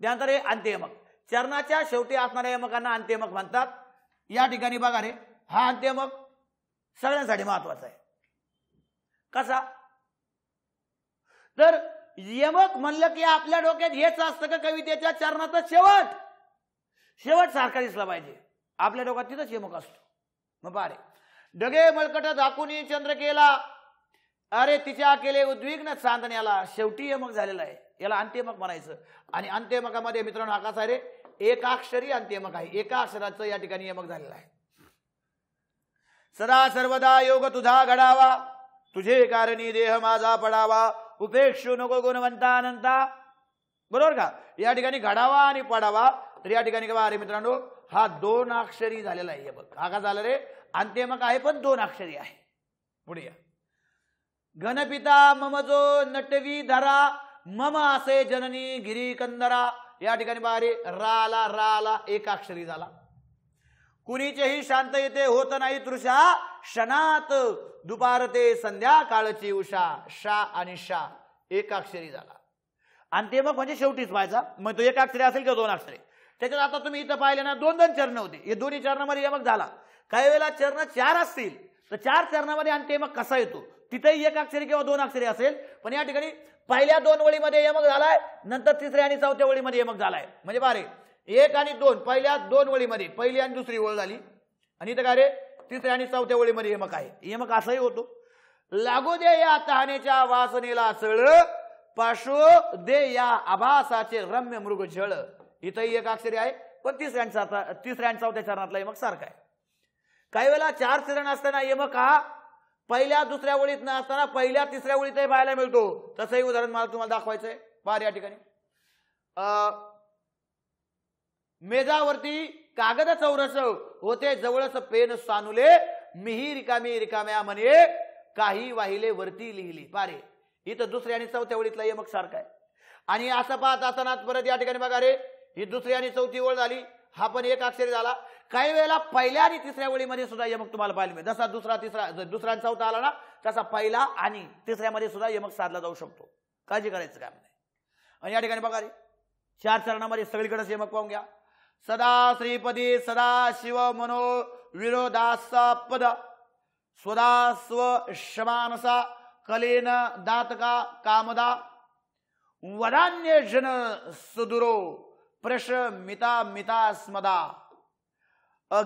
त्यानंतर हे अंत्ययमक. चरणाच्या शेवटी असणाऱ्या यमकांना अंत्ययमक म्हणतात. या ठिकाणी बघा रे, हा अंत्ययमक सगळ्यांसाठी महत्वाचा आहे. कसा? तर यमक म्हणलं की आपल्या डोक्यात हेच असतं का कवितेच्या चरणाचा शेवट सारखा दिसला पाहिजे. आपल्या डोक्यात तिथंच यमक असतो. मग पारे, डगे मळकट दाखवून चंद्र केला, अरे तिच्या केले उद्विग्न चांदण्याला, शेवटी यमक झालेला आहे. याला अंत्ययमक म्हणायचं. आणि अंत्ययमकामध्ये मित्रांनो हा कसा आहे रे, एकाक्षरी अंत्ययमक आहे. एका अक्षराचं या ठिकाणी यमक झालेलं आहे. सदा सर्वदा योग तुझा घडावा, तुझे कारणी देह माझा पडावा, उपेक्षू नको गुणवंता अनंता. बरोबर का? या ठिकाणी घडावा आणि पडावा. तर या ठिकाणी का अरे मित्रांनो, हा 2 अक्षरी झालेला आहे. बघ हा का झाला रे, अंत्ययमक आहे पण 2 अक्षरी आहे. पुढे या. घनपिता मम जो नटवी धरा, मम असे जननी गिरी कंदरा. या ठिकाणी बारे राला एकाक्षरी झाला. कुणीचेही शांत येते होत नाही तृषा, क्षणात दुपारते संध्याकाळची उषा. शा आणि शा एकाक्षरी झाला. अंत्ययमक म्हणजे शेवटीच व्हायचा. मग तो एकाक्षरी असेल किंवा 2 अक्षरी. त्याच्यात आता तुम्ही इथं पाहिले ना 2 चरण होते. हे दोन्ही चरणामध्ये यमक झाला. काही वेळेला चरण 4 असतील तर 4 चरणामध्ये अंत्ययमक कसा येतो, तिथेही 1 अक्षरी किंवा 2 अक्षरी असेल. पण या ठिकाणी पहिल्या 2 वळीमध्ये यमक झालाय, नंतर 3ऱ्या आणि 4थ्या वळीमध्ये यमक झालाय. म्हणजे बारे 1 आणि 2 पहिल्या 2 वळीमध्ये पहिली आणि दुसरी ओळ झाली. आणि इथं काय रे, 3ऱ्या आणि 4थ्या वळीमध्ये यमक आहे. यमक असाही होतो. लागू दे या तहानेच्या वासनेला चळ, पाशो दे या आभासाचे रम्य मृग झळ. इथंही 1 अक्षरी आहे पण 3ऱ्या आणि 4थ्या चरणातला यमक सारखा आहे. काही वेळेला 4 चरण असताना यमक हा पहिल्या 2ऱ्या वळीत न असताना पहिल्या 3ऱ्या वळीतही पाहायला मिळतो. तसंही उदाहरण मला तुम्हाला दाखवायचंय. बार या ठिकाणी मेजावरती कागद चौरस होते जवळच पेन सानुले, मिही रिकामी रिकाम्या म्हणे काही वाहिले वरती लिहिली. पारे इथं 2ऱ्या आणि 4थ्या वळीतला यमक सारखा आहे. आणि असं पाहत असताना परत या ठिकाणी बघा रे, ही 2री आणि 4थी ओळ झाली, हा पण 1 अक्षरी झाला. काही वेळेला पहिल्या आणि 3ऱ्या वळीमध्ये सुद्धा यमक तुम्हाला पाहायला मिळेल. जसा 2रा आणि 4था आला ना, तसा पहिला आणि 3ऱ्यामध्ये सुद्धा यमक साधला जाऊ शकतो. काळजी करायचं काम नाही. आणि या ठिकाणी बघा रे, 4 चरणामध्ये सगळीकडेच यमक पाहून घ्या. सदा श्रीपदी सदा शिव मनो विरोधासा पद, स्वदा स्व शमानसा कलेन दातका कामदा, वदान्य जन सुदुरो प्रश मिता मिता स्मदा,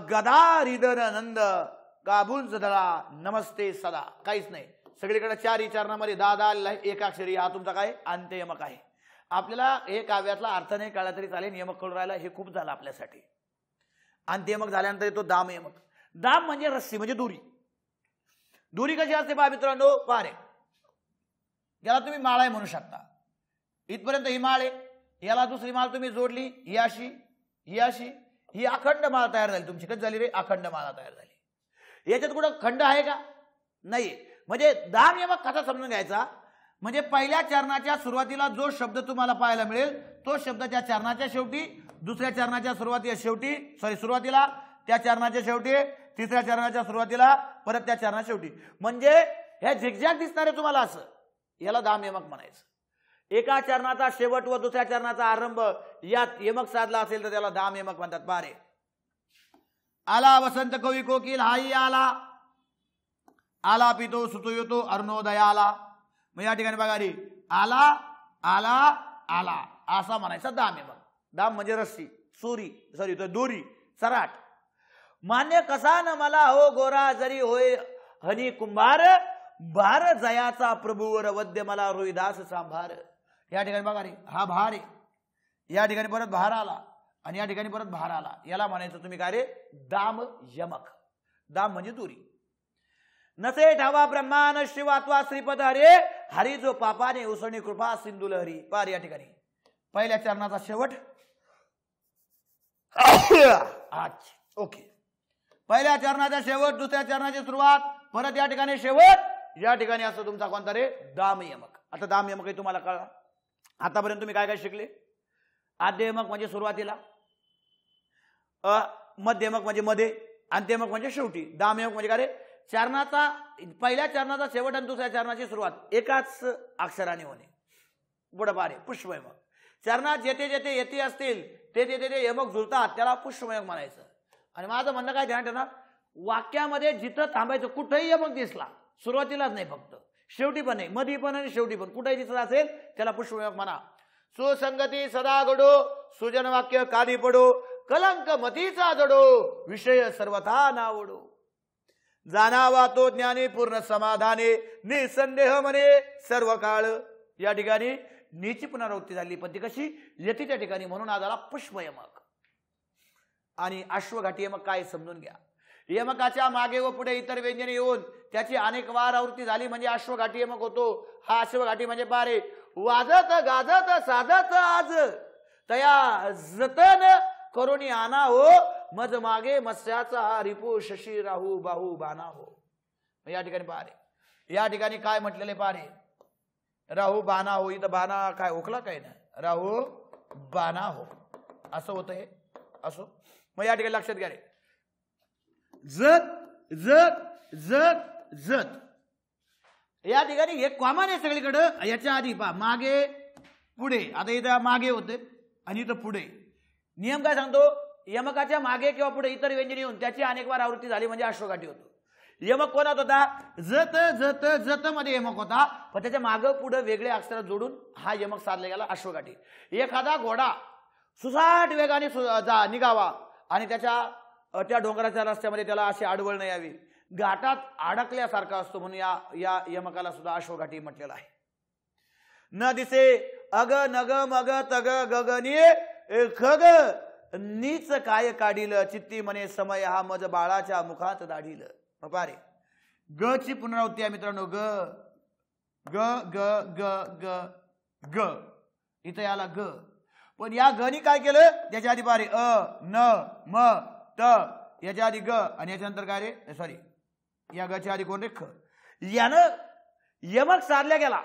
गदा रिदन नंद काबूल जदला नमस्ते सदा. काहीच नाही, सगळीकडे 4 चरणामध्ये दादा आलेला आहे. एकाक्षरी हा तुमचा काय अंत्ययमक आहे. आपल्याला हे काव्यातला अर्थ नाही कळला तरी चालेल, यमक कळून राहिला हे खूप झालं आपल्यासाठी. अंत्ययमक झाल्यानंतर येतो दामयमक. दाम म्हणजे रस्सी, म्हणजे दोरी. दोरी कशी असते पहा मित्रांनो, पारे याला तुम्ही माळा म्हणू शकता. इथपर्यंत ही माळ आहे, याला दुसरी माळ तुम्ही जोडली, ही अशी ही अशी, ही अखंड माळ तयार झाली. तुमची कधी झाली रे, अखंड माळा तयार झाली. याच्यात कुठं खंड आहे का? नाही. म्हणजे दाम यमक कसा समजून घ्यायचा, म्हणजे पहिल्या चरणाच्या सुरुवातीला जो शब्द तुम्हाला पाहायला मिळेल तो शब्द त्या चरणाच्या शेवटी, 2ऱ्या चरणाच्या सुरुवातीला, त्या चरणाच्या शेवटी, 3ऱ्या चरणाच्या सुरुवातीला, परत त्या चरणाच्या शेवटी. म्हणजे हे झिगझॅग दिसणारे तुम्हाला असं, याला दाम यमक म्हणायचं. एका चरणाचा शेवट व 2ऱ्या चरणाचा आरंभ यात यमक साधला असेल तर त्याला दाम यमक म्हणतात. पारे आला वसंत कवी कोकिल हाई आला, आला पितो सुतो येतो अरुणोदयाला. मग या ठिकाणी बघा रे, आला आला आला असा म्हणायचा दाम यमक. दाम म्हणजे रस्सी, तो दोरी, चराट. मान्य कसा न मला हो गोरा जरी होय हनी कुंभार, भार जयाचा प्रभूवर वद्य मला रोहिदास सांभार. या ठिकाणी बघा रे, हा भार आहे, या ठिकाणी परत भार आला आणि या ठिकाणी परत भार आला. याला म्हणायचं तुम्ही काय रे, दाम यमक. दाम म्हणजे दोरी. नसे ठावा ब्रह्मान शिवात्वा श्रीपद हरे, हरी जो पापाने उसळणी कृपा सिंधुल हरी. पार या ठिकाणी पहिल्या चरणाचा शेवट, ओके, पहिल्या चरणाचा शेवट, 2ऱ्या चरणाची सुरुवात, परत या ठिकाणी शेवट. या ठिकाणी असं तुमचा कोणता रे, दाम यमक. आता दाम यमक हे तुम्हाला कळला. आतापर्यंत तुम्ही काय काय शिकले? आद्ययमक म्हणजे सुरुवातीला, मध्ययमक म्हणजे मध्ये, अंत्ययमक म्हणजे शेवटी, दामयमक म्हणजे काय रे, चरणाचा पहिल्या चरणाचा शेवट आणि दुसऱ्या चरणाची सुरुवात एकाच अक्षराने होणे. पुढे पारे पुष्पयमक. चरणात जेथे जेथे यती असतील ते ते यमक जुळतात त्याला पुष्पयमक म्हणायचं. आणि माझं म्हणणं काय ध्यान ठेवा, वाक्यामध्ये जिथं थांबायचं कुठेही यमक दिसला, सुरुवातीलाच नाही फक्त, शेवटी पण नाही, मधी पण आणि शेवटी पण, कुठेही दिसत असेल त्याला पुष्पयमक म्हणा. सुसंगती सदा घडो, सुजन वाक्य कानी पडो, कलंक मतीचा जडो, विषय सर्वथा नावडो. जाणावा तो ज्ञानी पूर्ण समाधाने, निसंदेह म्हणे सर्व काळ. या ठिकाणी नीची पुनरावृत्ती झाली, पण ती कशी यतीच्या ठिकाणी, म्हणून आला पुष्पयमक. आणि अश्वघाटी यमक काय समजून घ्या. यमकाच्या मागे व पुढे इतर व्यंजने येऊन त्याची अनेक वार आवृत्ती झाली म्हणजे अश्वघाटी यमक होतो. हा अश्वघाटी म्हणजे पारे वाजत गाजत साधत आज तया जतन करुणी आना हो, मज मागे मत्स्याचा हा रिपू शशी राहू बाहू बाना हो. या ठिकाणी पारे, या ठिकाणी काय म्हटलेले पारे, राहू बाना हो. इथं बाना काय ओखला काय ना, राहू बाना हो असं होतं हे. असो मग या ठिकाणी लक्षात घ्या रे, जत जत जत जत या ठिकाणी हे कॉमन आहे सगळीकडं. याच्या आधी पहा मागे पुढे, आता इथं मागे होते आणि इथं पुढे. नियम काय सांगतो, यमकाच्या मागे किंवा पुढे इतर व्यंजने येऊन त्याची अनेक वार आवृत्ती झाली म्हणजे अश्वघाटी होतो. यमक कोणात होता, जत जत जत मध्ये यमक होता, पण त्याच्या मागं पुढे वेगळे अक्षर जोडून हा यमक साधला गेला अश्वघाटी. एखादा घोडा सुसाट वेगाने निघावा आणि त्या डोंगराच्या रस्त्यामध्ये त्याला अशी आडवळ नाही यावी, घाटात अडकल्यासारखा असतो, म्हणून या यमकाला सुद्धा अश्वघाटी म्हटलेला आहे. न दिसे अग नग मग तग गगनी खग नीच काय काढील, चित्ती म्हणे समय हा मज बाळाच्या मुखात दाढील. पारे ग ची पुनरावृत्ती आहे मित्रांनो, ग ग ग ग ग ग इथं याला ग, पण या गनी काय केलं, त्याच्या आधी पारे अ न म त, याच्या आधी ग आणि याच्यानंतर काय रे, सॉरी या गच्या आधी कोण रे ख. यानं यमक साधल्या गेला,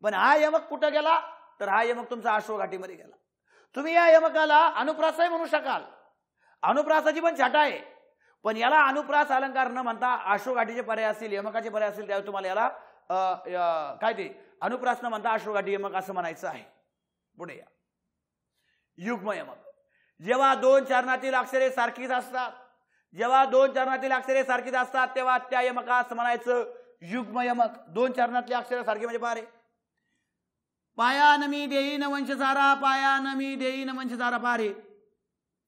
पण हा यमक कुठं गेला, तर हा यमक तुमचा अश्वघाटीमध्ये गेला. तुम्ही या यमकाला अनुप्रासही म्हणू शकाल, अनुप्रासाची पण छटा आहे, पण याला अनुप्रास अलंकार न म्हणता अश्वघाटीचे पर्याय असतील, यमकाचे पर्याय असतील, त्यावेळी तुम्हाला याला काय ते अनुप्रास न म्हणता अश्वघाटी यमक असं म्हणायचं आहे. पुढे या युग्म यमक. जेव्हा दोन चरणातील अक्षरे सारखीच असतात, जेव्हा दोन चरणातील अक्षरे सारखीच असतात तेव्हा त्या यमकास म्हणायचं युग्म यमक. दोन चरणातली अक्षरे सारखी म्हणजे पारे पाया नमी देईन वंशसारा, पाया नमी देईन वंशसारा पारे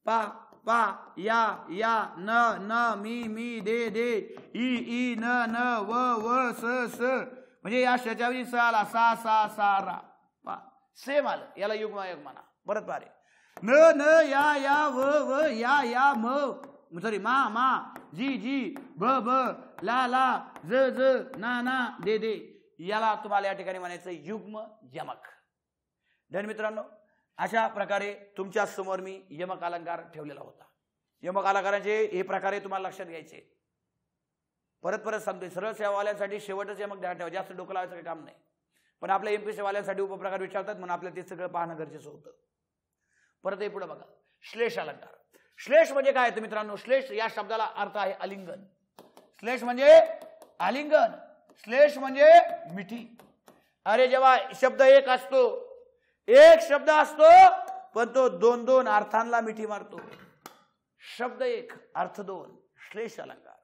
पा पा या या न न मी मी दे दे ई ई न न व व स स म्हणजे या शच्यावरी स आला सा सा सा रा पा सेम आलं, याला युग्म यमक म्हणा. परत पारे न न या या व व या म सॉरी मा मा जी जी ब ब ला ला ज ज ना ना दे दे, याला तुम्हाला या ठिकाणी म्हणायचं युग्म यमक. धन मित्रांनो, अशा प्रकारे तुमच्या समोर मी यमक अलंकार ठेवलेला होता. यमक अलंकाराचे हे प्रकारे तुम्हाला लक्षात घ्यायचे. परत परत सांगतोय, सरळ सेवावाल्यांसाठी शेवटच यमक ध्यान ठेवा, जास्त डोकं लावायचं काही काम नाही. पण आपल्या एमपीसी वाल्यांसाठी उपप्रकार विचारतात म्हणून आपल्याला ते सगळं पाहणं गरजेचं होतं. परत हे पुढे बघा, श्लेष अलंकार. श्लेष म्हणजे काय तर मित्रांनो, श्लेष या शब्दाला अर्थ आहे आलिंगन. श्लेष म्हणजे आलिंगन, श्लेष म्हणजे मिठी. अरे जेव्हा शब्द एक असतो, एक शब्द असतो पण तो दोन दोन अर्थांना मिठी मारतो. शब्द एक अर्थ दोन, श्लेष अलंकार.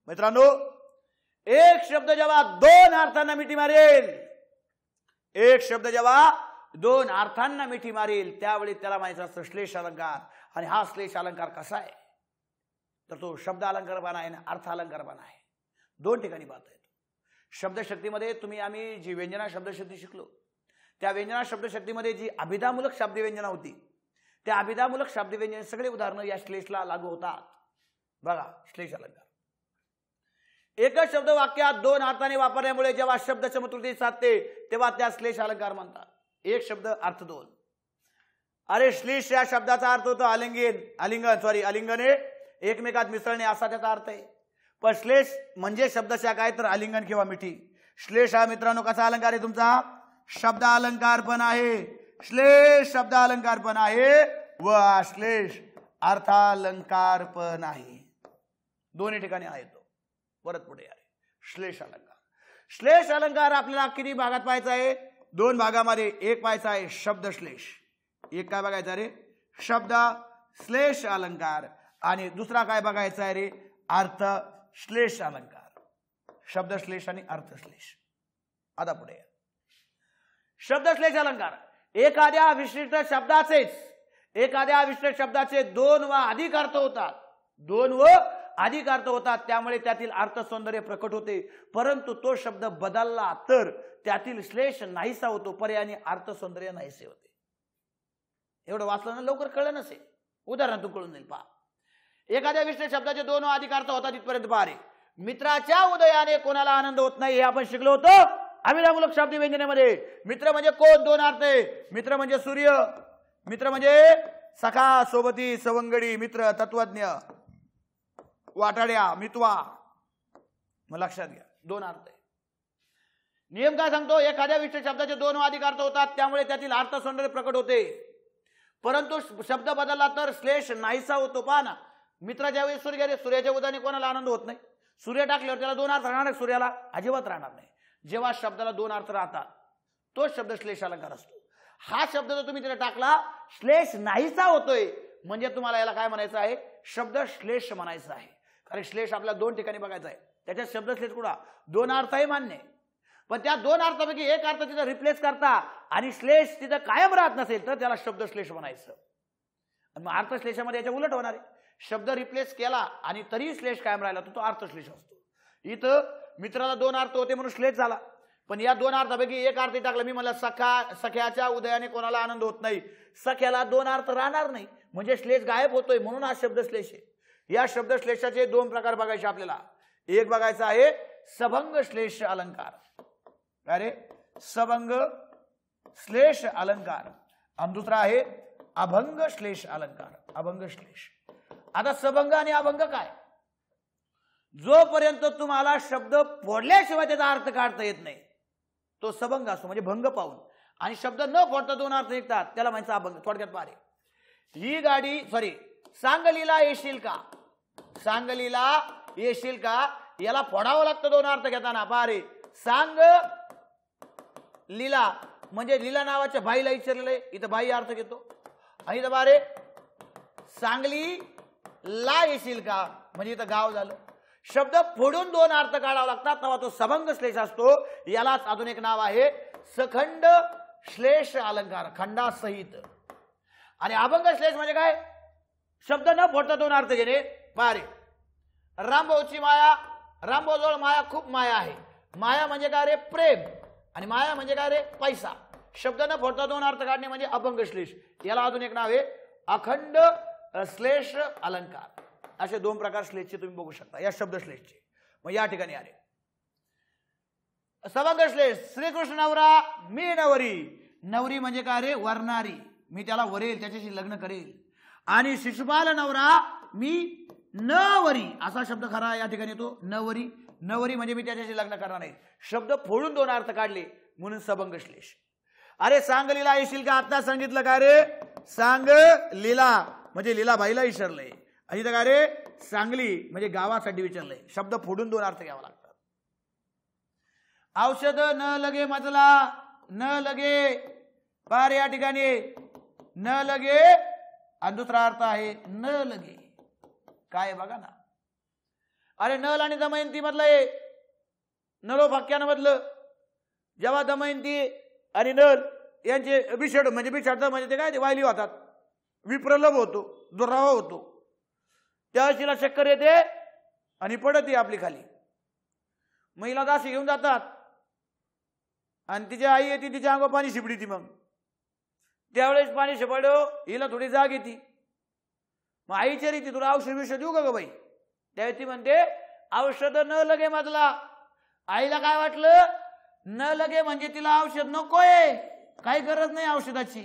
मित्रांनो, एक शब्द जेव्हा दोन अर्थांना मिठी मारेल, एक शब्द जेव्हा दोन अर्थांना मिठी मारेल त्यावेळी त्याला माहिती असतं श्लेष अलंकार. आणि हा श्लेष अलंकार कसा आहे तर तो शब्द अलंकार पण आहे ना अर्थ अलंकार पण आहे. दोन ठिकाणी पाहता येतो. शब्दशक्तीमध्ये आम्ही जी व्यंजना शब्दशक्ती शिकलो, त्या व्यंजना शब्दशक्तीमध्ये जी अभिधामूलक शब्दव्यंजना होती, त्या अभिधामूलक शब्दव्यंजन सगळे उदाहरणं या श्लेषला लागू होतात. बघा श्लेष अलंकार, एकच शब्द वाक्यात दोन अर्थाने वापरल्यामुळे जेव्हा शब्द समतुल्यता साधते तेव्हा त्या श्लेष अलंकार म्हणतात. एक शब्द अर्थ दोन. अरे श्लेष या शब्दाचा अर्थ होतो आलिंगन हे एकमेकात मिसळणे असा त्याचा अर्थ आहे. पण श्लेष म्हणजे शब्दशा काय तर आलिंगन किंवा मिठी. श्लेष हा मित्रांनो कसा अलंकार आहे तुमचा, शब्द अलंकार पण आहे. श्लेष शब्द अलंकार पण आहे व श्लेष अर्थालंकार पण आहे. दोन्ही ठिकाणी आहे तो. परत पुढे आहे श्लेष अलंकार. श्लेष अलंकार आपल्याला किती भागात पाहायचा आहे? 2 भागामध्ये. एक पाहायचा आहे शब्द श्लेष. एक काय बघायचं रे? शब्द श्लेष अलंकार. आणि दुसरा काय बघायचा आहे रे? अर्थ श्लेष अलंकार. शब्द श्लेष आणि अर्थ श्लेष. आता पुढे शब्द श्लेष अलंकार. एखाद्या विशिष्ट शब्दाचे 2 व अधिक अर्थ होतात. 2 व अधिक अर्थ होतात, त्यामुळे त्यातील अर्थ सौंदर्य प्रकट होते. परंतु तो शब्द बदलला तर त्यातील श्लेष नाहीसा होतो, पर्यायाने अर्थ सौंदर्य नाहीसे होते. एवढं वाचलं ना लवकर कळलं नसेल, उदाहरणातून कळून जाईल. पहा, एखाद्या विशिष्ट शब्दाचे 2 व अधिक अर्थ होतात इथपर्यंत पहा रे. मित्राच्या उदयाने कोणाला आनंद होत नाही हे आपण शिकलो होतो अभिधामूलक शब्द व्यंजनेमध्ये. मित्र म्हणजे कोण? 2 अर्थ आहे. मित्र म्हणजे सूर्य, मित्र म्हणजे सखा, सोबती, सवंगडी, मित्र, तत्वज्ञ, वाटाड्या, मितवा. मग लक्षात घ्या 2 अर्थ आहे. नियम काय सांगतो? एखाद्या विशिष्ट शब्दाचे 2 व अधिक अर्थ होतात, त्यामुळे त्यातील अर्थ सौंदर्य प्रकट होते. परंतु शब्द बदलला तर श्लेष नाहीसा होतो. पहा ना, मित्राच्या वेळी सूर्य गेले, सूर्याच्या उदयाने कोणाला आनंद होत नाही. सूर्य टाकल्यावर त्याला 2 अर्थ राहणार, सूर्याला अजिबात राहणार नाही. जेव्हा शब्दाला 2 अर्थ राहतात तो शब्द श्लेष अलंकार असतो. हा शब्द जर तुम्ही तिथे टाकला, श्लेष नाहीसा होतोय, म्हणजे तुम्हाला याला काय म्हणायचं आहे? शब्द श्लेष म्हणायचं आहे. कारण श्लेष आपल्याला 2 ठिकाणी बघायचा आहे. त्याच्यात शब्द श्लेष कुठा? 2 अर्थ आहे मान्य, पण त्या 2 अर्थापैकी एक अर्थ तिथं रिप्लेस करता आणि श्लेष तिथं कायम राहत नसेल तर त्याला शब्द श्लेष म्हणायचं. मग अर्थ श्लेषामध्ये याच्या उलट होणार आहे. शब्द रिप्लेस केला आणि तरी श्लेष कायम राहिला तर तो अर्थ श्लेष असतो. इथं मित्राला 2 अर्थ होते म्हणून श्लेष झाला, पण या 2 अर्थापैकी एक अर्थ टाकला. मी मला सख्याच्या उदयाने कोणाला आनंद होत नाही, सख्याला 2 अर्थ राहणार नाही, म्हणजे श्लेष गायब होतोय, म्हणून हा शब्द श्लेष आहे. या शब्द श्लेषाचे 2 प्रकार बघायचे आपल्याला. एक बघायचा आहे सबंग श्लेष अलंकार. अरे सबंग श्लेष अलंकार. आणि दुसरा आहे अभंग श्लेष अलंकार. अभंग श्लेष. आता सबंग आणि अभंग काय? जोपर्यंत तुम्हाला शब्द फोडल्याशिवाय त्याचा अर्थ काढता येत नाही तो सबंग असतो, म्हणजे भंग पाहून. आणि शब्द न फोडता 2 अर्थ निघतात त्याला म्हणायचं अभंग. थोडक्यात पारे, ही गाडी सांगलीला येशील का? सांगलीला येशील का याला फोडावं लागतं 2 अर्थ घेताना. पारे सांग लीला म्हणजे लीला नावाच्या बाईला विचारलेलं आहे, इथं बाई अर्थ घेतो. आणि इथं बारे सांगली ला येशील का म्हणजे इथं गाव झालं. शब्द फोडून 2 अर्थ काढावा लागतात तेव्हा तो सबंग श्लेष असतो. यालाच अजून एक नाव आहे सखंड श्लेष अलंकार, खंडासहित. आणि अभंग श्लेष म्हणजे काय? शब्द न फोडता 2 अर्थ घेणे. पारे रामभाऊची माया, रामभाऊजवळ माया खूप माया आहे. माया म्हणजे काय रे? प्रेम. आणि माया म्हणजे काय रे? पैसा. शब्द न फोडता 2 अर्थ काढणे म्हणजे अभंग श्लेष. याला अजून एक नाव आहे अखंड श्लेष अलंकार. असे 2 प्रकार श्लेषचे तुम्ही बघू शकता या शब्द श्लेषचे. मग या ठिकाणी आले सबंग श्लेष. श्रीकृष्ण नवरा मी नवरी. नवरी म्हणजे काय रे? वरणारी. मी त्याला वरेल, त्याच्याशी लग्न करेल. आणि शिशुपाल नवरा मी नवरी असा शब्द खरा या ठिकाणी येतो. नवरी. नवरी म्हणजे मी त्याच्याशी लग्न करणार नाही. शब्द फोडून 2 अर्थ काढले म्हणून सबंग श्लेष. अरे सांग लीला येशील का? आता सांगितलं काय रे? सांग लीला म्हणजे लीलाबाईला विचारलंय. आणि इथं काय रे? सांगली म्हणजे गावासाठी विचारलंय. शब्द फोडून 2 अर्थ घ्यावा लागतात. औषध न लगे मजला. न लगे पार या ठिकाणी न लगे आणि दुसरा अर्थ आहे न लगे. काय बघा ना. अरे नल आणि दमयंती मधलं आहे. नलो फाक्यानं मधलं. जेव्हा दमयंती आणि नल यांचे बिछड म्हणजे ते काय ते वायली होतात, विप्रलभ होतो, दुरावा होतो, त्यावेळेस तिला चक्कर येते आणि पडते आपली खाली. महिला दासी घेऊन जातात आणि तिची आई येते, तिच्या अंगावर पाणी शिपडी ती. मग त्यावेळेस पाणी शिपडो हिला थोडी जाग येते. मग आईच्या रीती तुला औषध विषय देऊ का ग बाई? त्यावेळी ती म्हणते औषध न लगे मजला. आईला काय वाटलं? न लगे म्हणजे तिला औषध नकोय, काही गरज नाही औषधाची.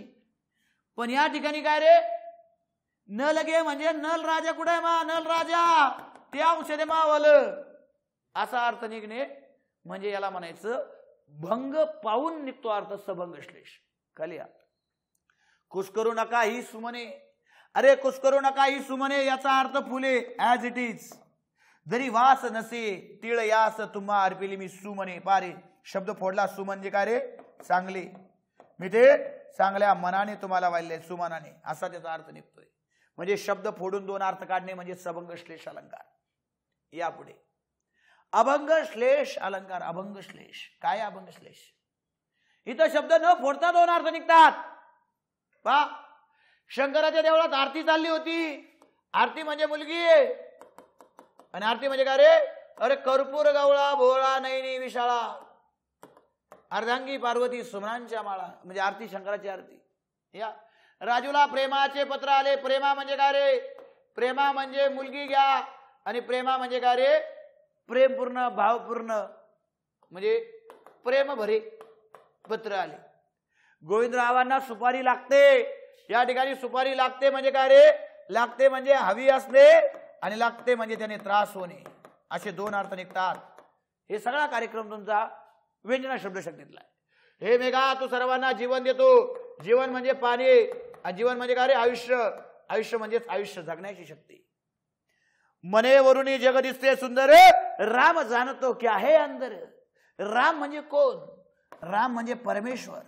पण या ठिकाणी काय रे? न लगे म्हणजे नल राजा कुठे आहे? मा नल राजा ते औषध मावलं असा अर्थ निघणे म्हणजे याला म्हणायचं भंग पाहून निघतो अर्थ सबंग श्लेष. खाली कुश करू नका ही सुमने. अरे कुश करू नका ही सुमने याचा अर्थ फुले ऍज इट इज. जरी वास नसे तिळ यास तुम्हा अर्पिली मी सुमने. पारे शब्द फोडला. सु म्हणजे काय रे? चांगले. मी ते चांगल्या मनाने तुम्हाला वाहिले, सुमनाने, असा त्याचा अर्थ निघतोय. म्हणजे शब्द फोडून दोन अर्थ काढणे म्हणजे सबंग श्लेष अलंकार. यापुढे अभंग श्लेष अलंकार. अभंग श्लेष काय? अभंग श्लेष इथं शब्द न फोडता दोन अर्थ निघतात. पहा, शंकराच्या देवळात आरती चालली होती. आरती म्हणजे मुलगी आहे. आणि आरती म्हणजे काय रे? अरे कर्पूर गवळा भोळा नैनी विशाळा अर्धांगी पार्वती सुमनांच्या माळा. म्हणजे आरती, शंकराची आरती. या राजूला प्रेमाचे पत्र आले. प्रेमा म्हणजे काय रे? प्रेमा म्हणजे मुलगी घ्या. आणि प्रेमा म्हणजे काय रे? प्रेमपूर्ण, भावपूर्ण, म्हणजे प्रेम भरे पत्र आले. गोविंदरावांना सुपारी लागते. या ठिकाणी सुपारी लागते म्हणजे काय रे? लागते म्हणजे हवी असणे आणि लागते म्हणजे त्याने त्रास होणे. असे दोन अर्थ निघतात. हे सगळा कार्यक्रम तुमचा व्यंजना शब्दशक्तीतला आहे. हे मेघा तू सर्वांना जीवन देतो. जीवन म्हणजे पाणी आणि जीवन म्हणजे काय रे? आयुष्य. आयुष्य म्हणजेच आयुष्य जगण्याची शक्ती. मने वरुणी जग दिसते सुंदर राम जाणतो क्या है अंदर. राम म्हणजे कोण? राम म्हणजे परमेश्वर.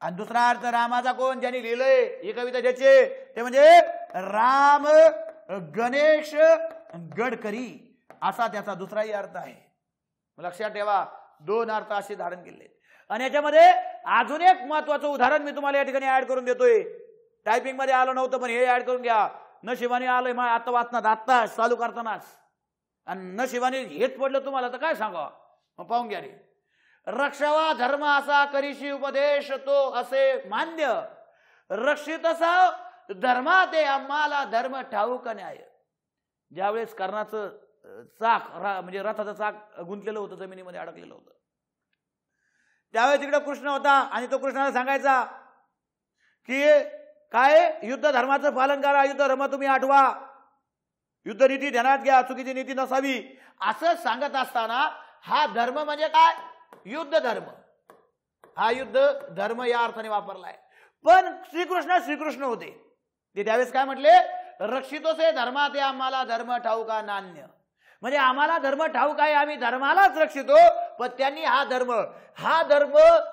आणि दुसरा अर्थ रामाचा कोण? ज्यांनी लिहिलंय ही कविता ज्याचे ते म्हणजे राम गणेश गडकरी असा त्याचा दुसराही अर्थ आहे. लक्षात ठेवा, दोन अर्थ असे धारण केले. आणि याच्यामध्ये अजून एक महत्वाचं उदाहरण मी तुम्हाला या ठिकाणी ऍड करून देतोय. टायपिंग मध्ये आलं नव्हतं पण हे ऍड करून घ्या. नशिबाने आलंय मग आता वाचनात, आत्ता चालू करतानाच. आणि नशिबाने हेच पडलं तुम्हाला तर काय सांगा. मग पाहून घ्या रे. रक्षावा धर्म असा करीशी उपदेश तो असे मान्य. रक्षित असा धर्मा ते आम्हाला धर्म ठाऊक न्याय. ज्यावेळेस कर्णाचं चाक म्हणजे रथाचं चाक गुंतलेलं होतं, जमिनीमध्ये अडकलेलं होतं, त्यावेळेस तिकडे कृष्ण होता. आणि तो कृष्णाला सांगायचा की काय? युद्ध धर्माचं पालन करा. युद्ध धर्म तुम्ही आठवा. युद्ध नीती ध्यानात घ्या. चुकीची नीती नसावी असं सांगत असताना हा धर्म म्हणजे काय? युद्ध धर्म. हा युद्ध धर्म या अर्थाने वापरलाय. पण श्रीकृष्ण होते ते त्यावेळेस काय म्हटले? रक्षितोसे धर्मा ते आम्हाला धर्म ठाऊका नान्य. म्हणजे आम्हाला धर्म ठाऊक आहे, आम्ही धर्मालाच रक्षितो. पण त्यांनी हा धर्म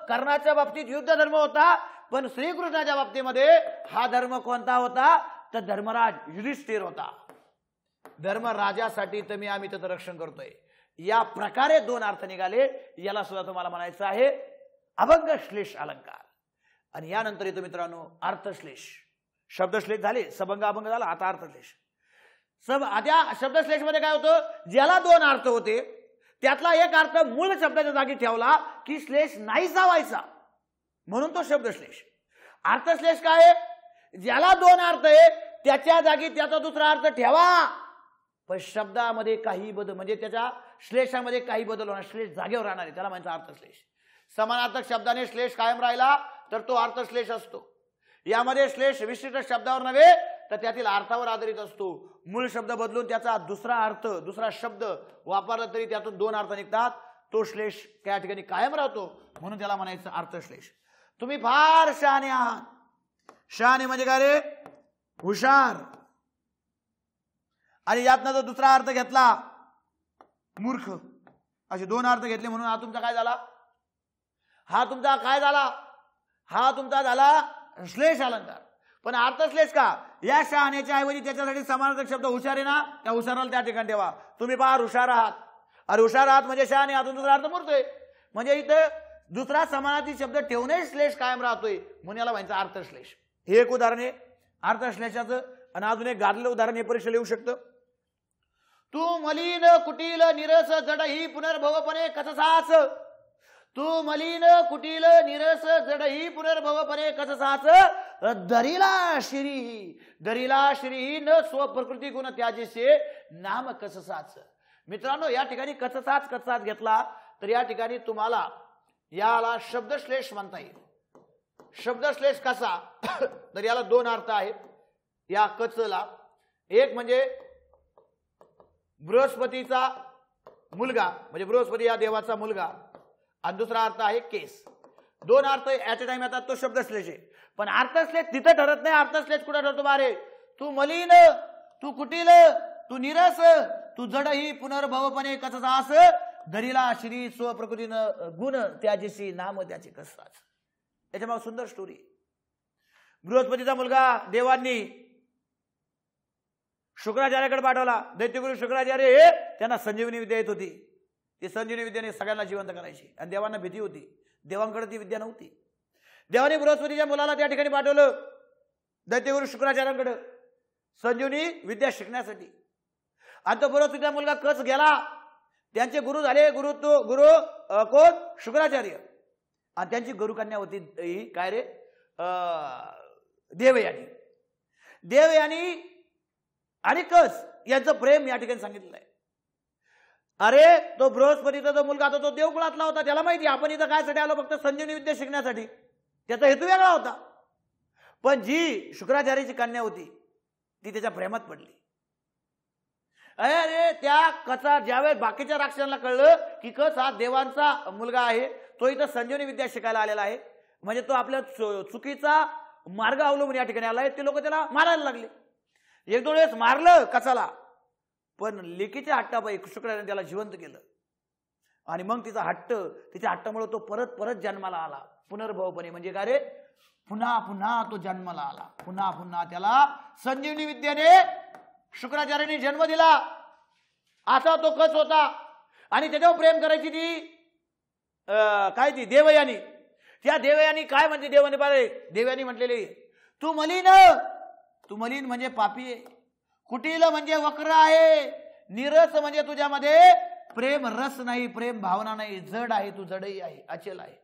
कर्णाच्या बाबतीत युद्ध धर्म होता. पण श्रीकृष्णाच्या बाबतीमध्ये हा धर्म कोणता होता? तर धर्मराज युधिष्ठिर होता. धर्मराजासाठी तर आम्ही त्याचं रक्षण करतोय. या प्रकारे दोन अर्थ निघाले. याला सुद्धा तुम्हाला म्हणायचं आहे अभंग श्लेष अलंकार. आणि यानंतर येतो मित्रांनो अर्थश्लेष. शब्दश्लेष झाले, सबंग अभंग झाला, आता अर्थश्लेष. आद्या शब्दश्लेष मध्ये काय होतं? ज्याला दोन अर्थ होते त्यातला एक अर्थ मूळ शब्दाच्या जागी ठेवला की श्लेष नाहीसा व्हायचा, म्हणून तो शब्दश्लेष. अर्थश्लेष काय आहे? ज्याला दोन अर्थ आहे त्याच्या जागी त्याचा दुसरा अर्थ ठेवा, पण शब्दामध्ये काही बदल म्हणजे त्याच्या श्लेषामध्ये काही बदल होणार, श्लेष जागेवर राहणार आहे, त्याला म्हणतात अर्थश्लेष. समानार्थक शब्दाने श्लेष कायम राहिला तर तो अर्थश्लेष असतो. यामध्ये श्लेष विशिष्ट शब्दावर नव्हे तर त्यातील अर्थावर आधारित असतो. मूळ शब्द बदलून त्याचा दुसरा अर्थ, दुसरा शब्द वापरला तरी त्यातून दोन अर्थ निघतात. तो श्लेष त्या ठिकाणी कायम राहतो, म्हणून त्याला म्हणायचं अर्थश्लेष. तुम्ही फार शहाणे आहात. शहाणे म्हणजे काय रे? हुशार. आणि यातनं जर दुसरा अर्थ घेतला मूर्ख, असे दोन अर्थ घेतले म्हणून हा तुमचा काय झाला? हा तुमचा झाला श्लेष अलंकार. पण अर्थश्लेष का? या शहाण्याच्या ऐवजी त्याच्यासाठी समानार्थक शब्द हुशार आहे ना, त्या हुशाराला त्या ठिकाणी ठेवा. तुम्ही फार हुशार आहात. अरे हुशार आहात म्हणजे शहाणे, हातून दुसरा अर्थ मूर्ख आहे. म्हणजे इथं दुसरा समानार्थी शब्द ठेवणे श्लेष कायम राहतोय, म्हणून याला म्हणायचं अर्थश्लेष. हे एक उदाहरण आहे अर्थश्लेषाचं. आणि अजून एक गाजलेलं उदाहरण हे परीक्षेला येऊ शकतं. तू मलिन कुटील निरस जड ही पुनर्भवपणे कससाच. तू मलिन कुटील निरस जड ही पुनर्भवपणे कससाच. दरिला श्रीही न स्वप्रकृती गुण त्याजेसे नाम कससाच. मित्रांनो या ठिकाणी कससाच घेतला तर या ठिकाणी तुम्हाला याला शब्दश्लेष म्हणता येईल. शब्दश्लेष कसा? तर याला दोन अर्थ आहेत या कचला. एक म्हणजे बृहस्पतीचा मुलगा, म्हणजे बृहस्पती या देवाचा मुलगा. आणि दुसरा अर्थ आहे केस. दोन अर्थ ऍट अ टाइम येतात, तो शब्दश्लेष आहे. पण अर्थश्लेष तिथं ठरत नाही. अर्थश्लेष कुठे ठरतो? बारे तू मलिन, तू कुटील, तू निरस तू जडही पुनर्भवपणे कससास, धरिला श्री स्वप्रकृतीनं गुण त्याच्याशी नाम त्याचे कसाच. त्याच्यामुळे सुंदर स्टोरी. बृहस्पतीचा मुलगा देवांनी शुक्राचार्याकडे पाठवला. दैत्यगुरु शुक्राचार्य हे त्यांना संजीवनी विद्या येत होती. ती संजीवनी विद्याने सगळ्यांना जिवंत करायची आणि देवांना भीती होती. देवांकडे ती विद्या नव्हती. देवाने बृहस्पतीच्या मुलाला त्या ठिकाणी पाठवलं दैत्यगुरु शुक्राचार्यांकडे संजीवनी विद्या शिकण्यासाठी. आणि तो बृहस्पतीचा मुलगा कच गेला. त्यांचे गुरु झाले गुरु कोण? शुक्राचार्य. आणि त्यांची गुरुकन्या होती ही काय रे? देवयानी. देवयानी आणि कस यांचं प्रेम या ठिकाणी सांगितलेलं आहे. अरे तो बृहस्पतीचा जो मुलगा होता तो देवकुळातला होता. त्याला माहिती आपण इथं काय साठी आलो? फक्त संजीवनी विद्या शिकण्यासाठी. त्याचा हेतू वेगळा होता. पण जी शुक्राचार्याची कन्या होती ती त्याच्या प्रेमात पडली. अरे त्या कचा ज्यावेळेस बाकीच्या राक्षसांना कळलं की कस हा देवांचा मुलगा आहे, तो इथं संजीवनी विद्या शिकायला आलेला आहे, म्हणजे तो आपल्या चुकीचा मार्ग अवलंबून या ठिकाणी आलाय, ते लोक त्याला मारायला लागले. एक दोन वेळेस मारलं कचाला, पण लेकीच्या हट्टापायी शुक्राने त्याला जिवंत केलं. आणि मग तिचा तिच्या हट्टामुळे तो परत परत जन्माला आला पुनर्भवपणे. म्हणजे काय रे? पुन्हा पुन्हा तो जन्माला आला. पुन्हा पुन्हा त्याला संजीवनी विद्येने शुक्राचार्याने जन्म दिला. असा तो कच होता. आणि त्याच्यावर प्रेम करायची ती काय ती देवयानी. त्या देवयानी काय म्हणते? देवयानी म्हटलेली तू मलिन म्हणजे पापी आहे, कुटील म्हणजे वक्र आहे, निरस म्हणजे तुझ्यामध्ये प्रेम रस नाही, प्रेम भावना नाही, जड आहे, तू जडही आहे, अचल आहे.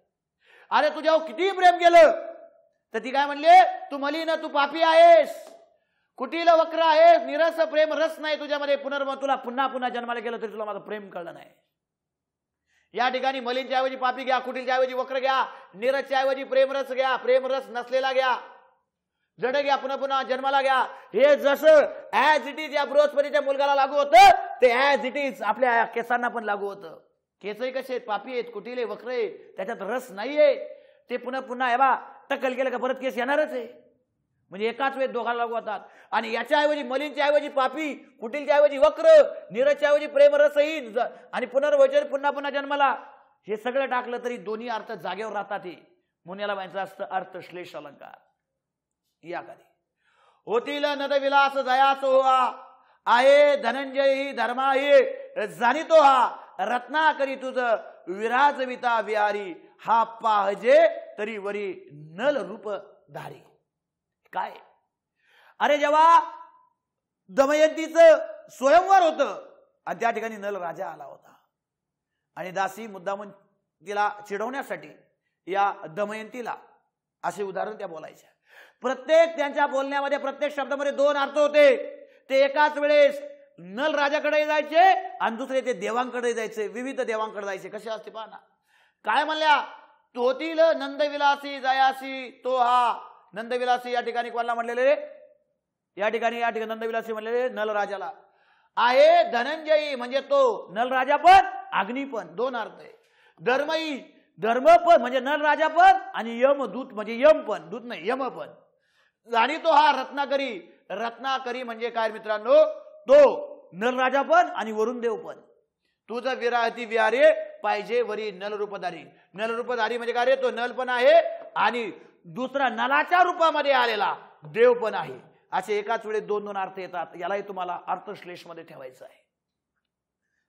अरे तुझ्यावर किती प्रेम केलं तर ती काय म्हणले? तू मलिन, तू पापी आहेस, कुटील वक्र आहेस, निरस प्रेम रस नाही तुझ्यामध्ये, तुला पुन्हा पुन्हा जन्माला गेलं तरी तुला माझं प्रेम कळलं नाही. या ठिकाणी मलिनच्या ऐवजी पापी घ्या, कुटीलच्या ऐवजी वक्र घ्या, निरसच्या ऐवजी प्रेमरस घ्या, प्रेमरस नसलेला घ्या, जड घ्या, पुन्हा पुन्हा जन्माला घ्या. हे जसं ऍज इट इज या बृहस्पतीच्या मुलगाला लागू होतं ते ऍज इट इज आपल्या केसांना पण लागू होतं. केसही कसे आहेत? पापी आहेत, कुटील आहे, वक्र आहे, त्याच्यात रस नाहीये. ते पुन्हा पुन्हा हेवा टक्कल केलं का परत केस येणारच आहे. म्हणजे एकाच वेळेत दोघांना लागू होतात. आणि याच्या ऐवजी मलिनच्या ऐवजी पापी, कुटीलच्या ऐवजी वक्र, निरसच्या ऐवजी प्रेमरसहीन आणि पुनर्वचन पुन्हा पुन्हा जन्माला, हे सगळं टाकलं तरी दोन्ही अर्थ जागेवर राहतात. हे म्हणून याला माहिती असतं अर्थ श्लेष अलंकार. या कधी होतील नदविलास जयास होआ, आहे धनंजय ही धर्मा हे जाणितो हा, रत्ना करी तुझ विराजविता विहारी, हा पाहजे तरी वरी नल रूप धारी. काय? अरे जेव्हा दमयंतीचं स्वयंवर होतं आणि त्या ठिकाणी नल राजा आला होता आणि दासी मुद्दामून तिला चिडवण्यासाठी या दमयंतीला असे उदाहरण त्या बोलायच्या. प्रत्येक त्यांच्या बोलण्यामध्ये प्रत्येक शब्दामध्ये दोन अर्थ होते. ते एकाच वेळेस नल राजाकडे जायचे आणि दुसरे ते देवांकडे जायचे, विविध देवांकडे जायचे. कसे असते पहा ना. काय म्हणल्या? तोतील नंदविलासी जयासी तो हा. नंदविलासी या ठिकाणी कोणाला म्हणलेले? या ठिकाणी नंदविलासी म्हणलेले नल राजाला. आहे धनंजयी म्हणजे तो नल राजा पण अग्नी पण, दोन अर्थ आहे. धर्मई धर्म पण म्हणजे नल राजा पण, आणि यम दूत म्हणजे यम पण, दूत नाही यम पण. आणि तो हा रत्नाकरी. रत्नाकरी म्हणजे काय मित्रांनो? तो नल राजा पण आणि वरुण देव पण. तुझं विराहती विहारे पाहिजे वरी नल रूपधारी. नल रूपधारी म्हणजे काय रे? तो नल पण आहे आणि दुसरा नलाच्या रूपामध्ये आलेला देव पण आहे. असे एकाच वेळेस दोन दोन अर्थ येतात. यालाही तुम्हाला अर्थश्लेष मध्ये ठेवायचं आहे.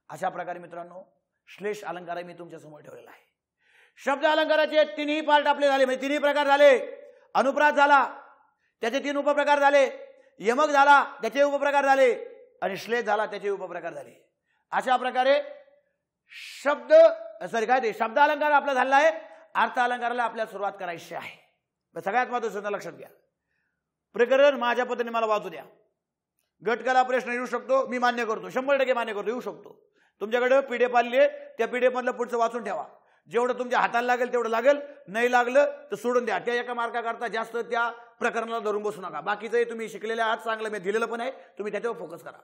अशा प्रकारे मित्रांनो श्लेष अलंकार मी तुमच्या समोर ठेवलेला आहे. शब्द अलंकाराचे तिन्ही पार्ट आपले झाले, म्हणजे तिन्ही प्रकार झाले. अनुप्रास झाला, त्याचे तीन उपप्रकार झाले. यमक झाला, त्याचे उपप्रकार झाले. आणि श्लेष झाला, त्याचे उपप्रकार झाले. अशा प्रकारे शब्द शब्द अलंकार आपला झालेला आहे. अर्थ अलंकाराला आपल्याला सुरुवात करायची आहे. सगळ्यात महत्त्वाचं लक्षात घ्या. प्रकरण माझ्या पद्धतीने मला वाचू द्या. गटकाला प्रश्न येऊ शकतो, मी मान्य करतो, 100% मान्य करतो, येऊ शकतो. तुमच्याकडे पीडीएफ आलेली आहे, त्या पीडीएफ मधलं पुढचं वाचून ठेवा. जेवढं तुमच्या हाताला लागेल तेवढं लागेल, नाही लागलं तर सोडून द्या. त्या एका मार्काकरता जास्त त्या प्रकरणाला धरून बसू नका. बाकीचंही तुम्ही शिकलेले आहात, चांगलं मी दिलेलं पण आहे, तुम्ही त्याच्यावर फोकस करा.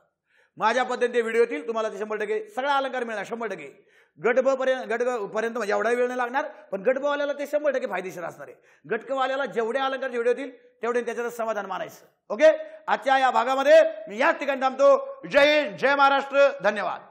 माझ्या पद्धतीने व्हिडिओ येतील, तुम्हाला ते 100% सगळा अलंकार मिळणार 100%. गट ब पर्यंत म्हणजे एवढा वेळ नाही लागणार, पण गट ब वाल्याला ते 100% फायदेशीर असणार आहे. गट क वाल्याला जेवढे अलंकारचे व्हिडिओ येतील तेवढे त्याच्यात समाधान मानायचं. ओके, आजच्या या भागामध्ये मी याच ठिकाणी थांबतो. जय हिंद, जय महाराष्ट्र, धन्यवाद.